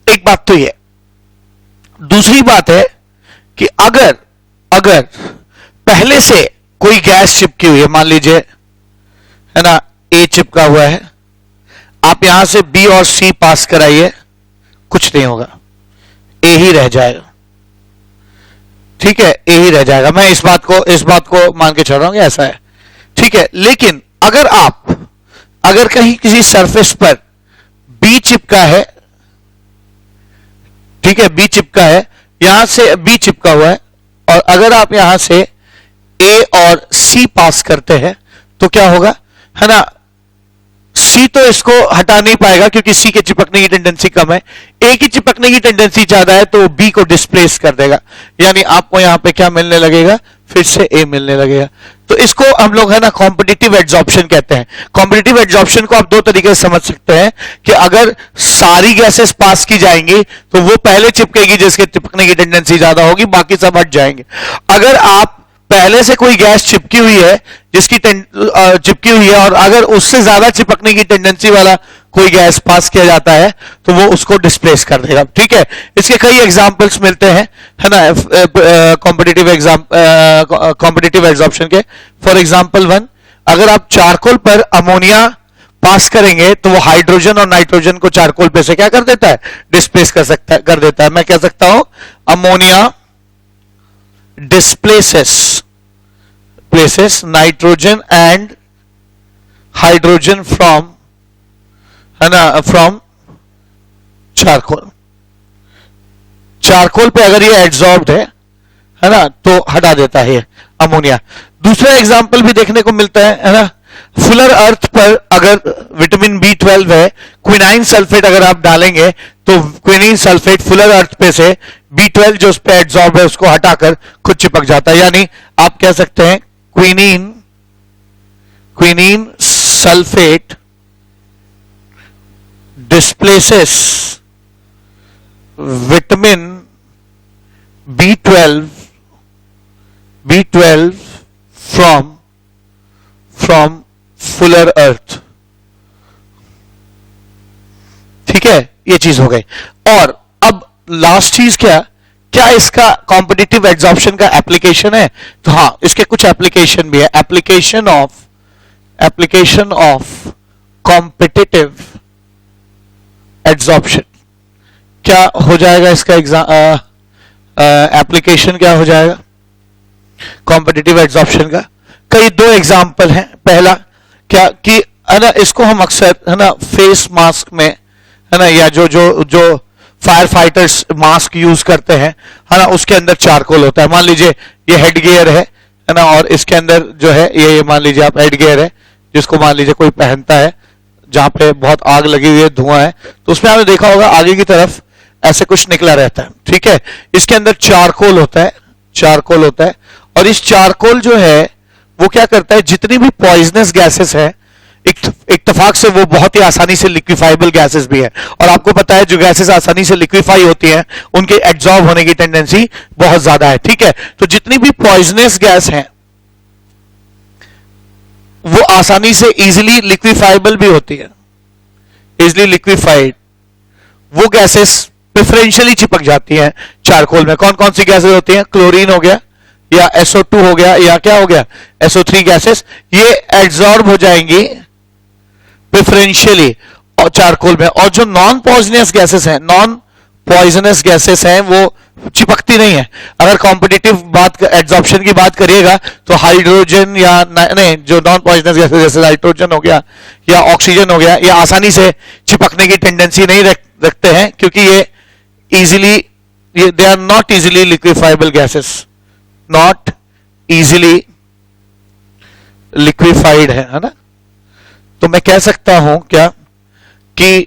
Speaker 1: एक बात तो ये, दूसरी बात है कि अगर पहले से कोई गैस चिपकी हुई है, मान लीजिए है ना ए चिपका हुआ है, आप यहां से बी और सी पास कराइए, कुछ नहीं होगा, ए ही रह जाएगा। ठीक है, ए ही रह जाएगा। मैं इस बात को मान के चल रहा हूं कि ऐसा है। ठीक है, लेकिन अगर कहीं किसी सरफेस पर बी चिपका है, ठीक है, बी चिपका है, यहां से बी चिपका हुआ है, और अगर आप यहां से ए और सी पास करते हैं तो क्या होगा, है ना, सी तो इसको हटा नहीं पाएगा क्योंकि सी के चिपकने की टेंडेंसी कम है, ए की चिपकने की टेंडेंसी ज्यादा है तो बी को डिस्प्लेस कर देगा, यानी आपको यहां पे क्या मिलने लगेगा, फिर से ए मिलने लगेगा। तो इसको हम लोग, है ना, कॉम्पिटिटिव एड्सॉर्प्शन कहते हैं। कॉम्पिटिटिव एड्सॉर्प्शन को आप दो तरीके से समझ सकते हैं कि अगर सारी गैसेस पास की जाएंगी तो वो पहले चिपकेगी जिसके चिपकने की टेंडेंसी ज्यादा होगी, बाकी सब हट जाएंगे। अगर आप पहले से कोई गैस चिपकी हुई है चिपकी हुई है और अगर उससे ज्यादा चिपकने की टेंडेंसी वाला कोई गैस पास किया जाता है तो वो उसको डिस्प्लेस कर देगा, ठीक है। इसके कई एग्जांपल्स मिलते हैं, है ना, कॉम्पिटिटिव एड्सॉर्प्शन के। फॉर एग्जांपल वन, अगर आप चारकोल पर अमोनिया पास करेंगे तो वो हाइड्रोजन और नाइट्रोजन को चारकोल पे से क्या कर देता है, डिस्प्लेस कर देता है। मैं कह सकता हूं ammonia places nitrogen and hydrogen from, है ना, from चारकोल पे अगर ये एड्सॉर्ब्ड है ना, तो हटा देता है अमोनिया। दूसरा एग्जांपल भी देखने को मिलता है ना, फुलर अर्थ पर अगर विटामिन B12 है, क्विनाइन सल्फेट अगर आप डालेंगे तो क्विनाइन सल्फेट फुलर अर्थ पे से B12 जो उस पे एड्सॉर्ब है उसको हटाकर खुद चिपक जाता है। यानी आप कह सकते हैं quinine sulphate displaces vitamin B12 from fuller earth, ठीक है, ये चीज हो गई। और अब लास्ट चीज क्या इसका कॉम्पिटिटिव एड्सॉर्प्शन का एप्लीकेशन है, तो हाँ, इसके कुछ एप्लीकेशन भी है। एप्लीकेशन ऑफ कॉम्पिटिटिव एड्सॉर्प्शन क्या हो जाएगा, इसका एप्लीकेशन क्या हो जाएगा कॉम्पिटिटिव एड्सॉर्प्शन का। कई दो एग्जाम्पल हैं। पहला क्या कि, है ना, इसको हम अक्सर, है ना, फेस मास्क में, है ना, या जो फायर फाइटर्स मास्क यूज करते हैं, है ना, उसके अंदर चारकोल होता है। मान लीजिए ये हेड गियर है ना, और इसके अंदर जो है ये मान लीजिए आप हेड गियर है जिसको मान लीजिए कोई पहनता है, जहां पे बहुत आग लगी हुई है, धुआं है, तो उसमें आपने देखा होगा आगे की तरफ ऐसे कुछ निकला रहता है, ठीक है। इसके अंदर चारकोल होता है, और इस चारकोल जो है वो क्या करता है, जितनी भी पॉइजनस गैसेस है, इत्तेफाक से वो बहुत ही आसानी से लिक्विफाइबल गैसेस भी है, और आपको पता है जो गैसेस आसानी से लिक्विफाई होती हैं उनके एब्जॉर्ब होने की टेंडेंसी बहुत ज्यादा है, ठीक है। तो जितनी भी पॉइजनस गैस हैं वो आसानी से इजीली लिक्विफाइबल भी होती है, इजीली लिक्विफाइड, वो गैसेस प्रेफरेंशियली चिपक जाती हैं चारकोल में। कौन कौन सी गैसेस होती हैं, क्लोरीन हो गया, या SO2 हो गया, या क्या हो गया, SO3 गैसेस, ये एब्जॉर्ब हो जाएंगी प्रेफरेंशियली और चारकोल में। और जो नॉन पॉइजनस गैसेस हैं वो चिपकती नहीं है। अगर कॉम्पिटिटिव एड्सॉर्प्शन की बात करिएगा तो हाइड्रोजन या नहीं, जो नॉन पॉइजनस गैसेस जैसे नाइट्रोजन हो गया या ऑक्सीजन हो गया, ये आसानी से चिपकने की टेंडेंसी नहीं रखते हैं क्योंकि they are not easily liquefiable gases, not easily liquefied है ना। तो मैं कह सकता हूं क्या कि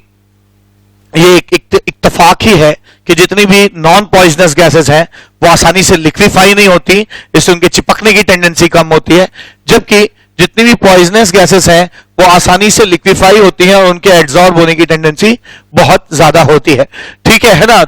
Speaker 1: ये एक इत्तेफाक ही है कि जितनी भी नॉन पॉइजनस गैसेस हैं वो आसानी से लिक्विफाई नहीं होती, इससे उनके चिपकने की टेंडेंसी कम होती है, जबकि जितनी भी पॉइजनस गैसेस हैं वो आसानी से लिक्विफाई होती हैं और उनके एब्जॉर्ब होने की टेंडेंसी बहुत ज्यादा होती है, ठीक है ना।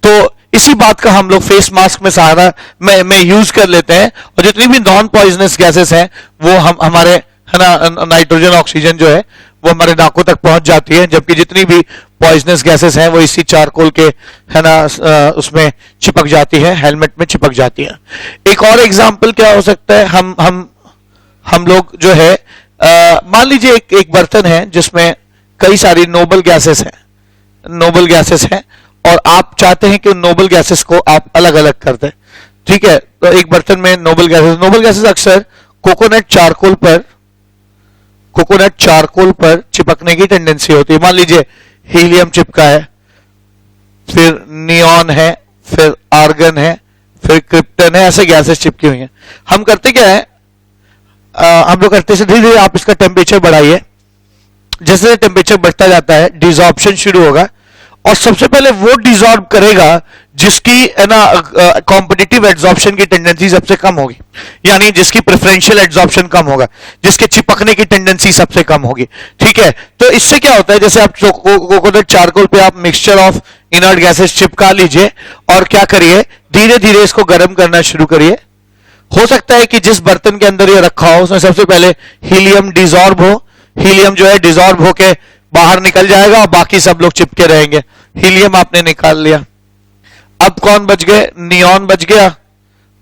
Speaker 1: तो इसी बात का हम लोग फेस मास्क में सहारा में यूज कर लेते हैं, और जितनी भी नॉन पॉइजनस गैसेस हैं वो हमारे, है ना, नाइट्रोजन ऑक्सीजन जो है वो हमारे नाकों तक पहुंच जाती है, जबकि जितनी भी पॉइजनस गैसेस हैं वो इसी चारकोल के, है ना, उसमें चिपक जाती है, हेलमेट में चिपक जाती है। एक और एग्जांपल क्या हो सकता है, हम लोग जो है, मान लीजिए एक बर्तन है जिसमें कई सारी नोबल गैसेस हैं और आप चाहते हैं कि उन नोबल गैसेस को आप अलग अलग कर दें, ठीक है। तो एक बर्तन में नोबल गैसेस अक्सर कोकोनट चारकोल पर कोकोनट चारकोल पर चिपकने की टेंडेंसी होती है। मान लीजिए हीलियम चिपका है, फिर नियॉन है, फिर आर्गन है, फिर क्रिप्टन है, ऐसे गैसेस चिपकी हुई हैं। हम करते क्या है, हम लोग करते हैं धीरे धीरे आप इसका टेम्परेचर बढ़ाइए। जैसे टेम्परेचर बढ़ता जाता है डिसॉर्प्शन शुरू होगा, और सबसे पहले वो डिसॉर्ब करेगा जिसकी है ना कॉम्पिटिटिव एड्सॉर्प्शन की टेंडेंसी सबसे कम होगी, यानी जिसकी प्रेफरेंशियल एड्सॉर्प्शन कम होगा, जिसके चिपकने की टेंडेंसी सबसे कम होगी। ठीक है, तो इससे क्या होता है, जैसे आप कोकोनट चारकोल पे आप मिक्सचर ऑफ इनर्ट गैसेस चिपका लीजिए और क्या करिए, धीरे धीरे इसको गर्म करना शुरू करिए। हो सकता है कि जिस बर्तन के अंदर ये रखा हो उसमें सबसे पहले हीलियम डिसॉर्ब हो, हीलियम जो है डिसॉर्ब होके बाहर निकल जाएगा और बाकी सब लोग चिपके रहेंगे। हीलियम आपने निकाल लिया, अब कौन बच गए, नियॉन बच गया,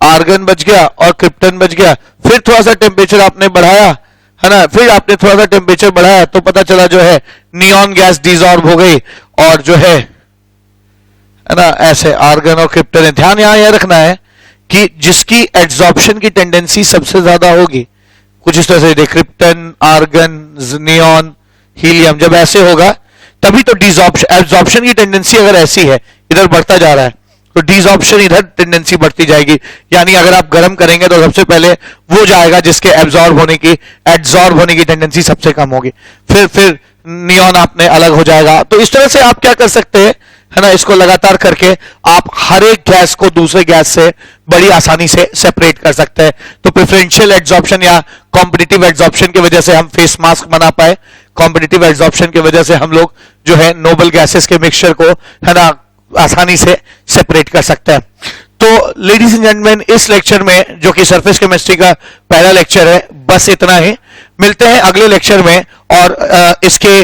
Speaker 1: आर्गन बच गया और क्रिप्टन बच गया। फिर थोड़ा सा टेम्परेचर आपने बढ़ाया है ना, फिर आपने थोड़ा सा टेम्परेचर बढ़ाया तो पता चला जो है नियॉन गैस डिसॉर्ब हो गई और जो है ना ऐसे आर्गन और क्रिप्टन है। ध्यान यहां यह रखना है कि जिसकी एड्सॉर्प्शन की टेंडेंसी सबसे ज्यादा होगी, कुछ इस तरह से क्रिप्टन, आर्गन, नियॉन, हीलियम, जब ऐसे होगा तभी तो एब्जॉर्प्शन की टेंडेंसी अगर ऐसी है, इधर बढ़ता जा रहा है, तो डिसऑर्प्शन इधर टेंडेंसी बढ़ती जाएगी। यानी अगर आप गर्म करेंगे तो सबसे पहले वो जाएगा जिसके एब्जॉर्ब होने की टेंडेंसी सबसे कम होगी, फिर नियॉन आपने अलग हो जाएगा। तो इस तरह से आप क्या कर सकते हैं है ना, इसको लगातार करके आप हर एक गैस को दूसरे गैस से बड़ी आसानी से सेपरेट कर सकते हैं। तो प्रेफरेंशियल एड्सॉर्प्शन या कॉम्पिटिटिव एड्सॉर्प्शन की वजह से हम फेस मास्क बना पाए, कॉम्पिटिटिव एड्सॉर्प्शन की वजह से हम लोग जो है नोबल गैसेस के मिक्सचर को है ना आसानी से सेपरेट कर सकते हैं। तो लेडीज एंड जेंटलमैन, इस लेक्चर में जो कि सरफेस केमिस्ट्री का पहला लेक्चर है, बस इतना ही। मिलते हैं अगले लेक्चर में और इसके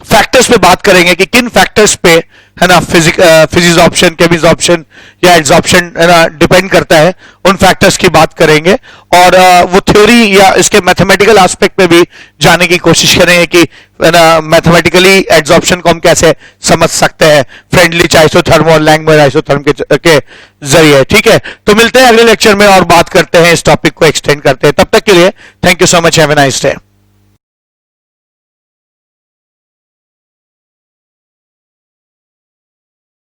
Speaker 1: फैक्टर्स पे बात करेंगे कि किन फैक्टर्स पे है ना फिजिक्स केमिसॉर्प्शन या एड्सॉर्प्शन है ना डिपेंड करता है, उन फैक्टर्स की बात करेंगे और वो थ्योरी या इसके मैथमेटिकल एस्पेक्ट पे भी जाने की कोशिश करेंगे कि है ना मैथमेटिकली एड्सॉर्प्शन को हम कैसे समझ सकते हैं फ्रेंडली आइसोथर्म और लैंगमुइर आइसोथर्म के जरिए। ठीक है, तो मिलते हैं अगले लेक्चर में और बात करते हैं, इस टॉपिक को एक्सटेंड करते हैं। तब तक के लिए thank you so much, have a nice day.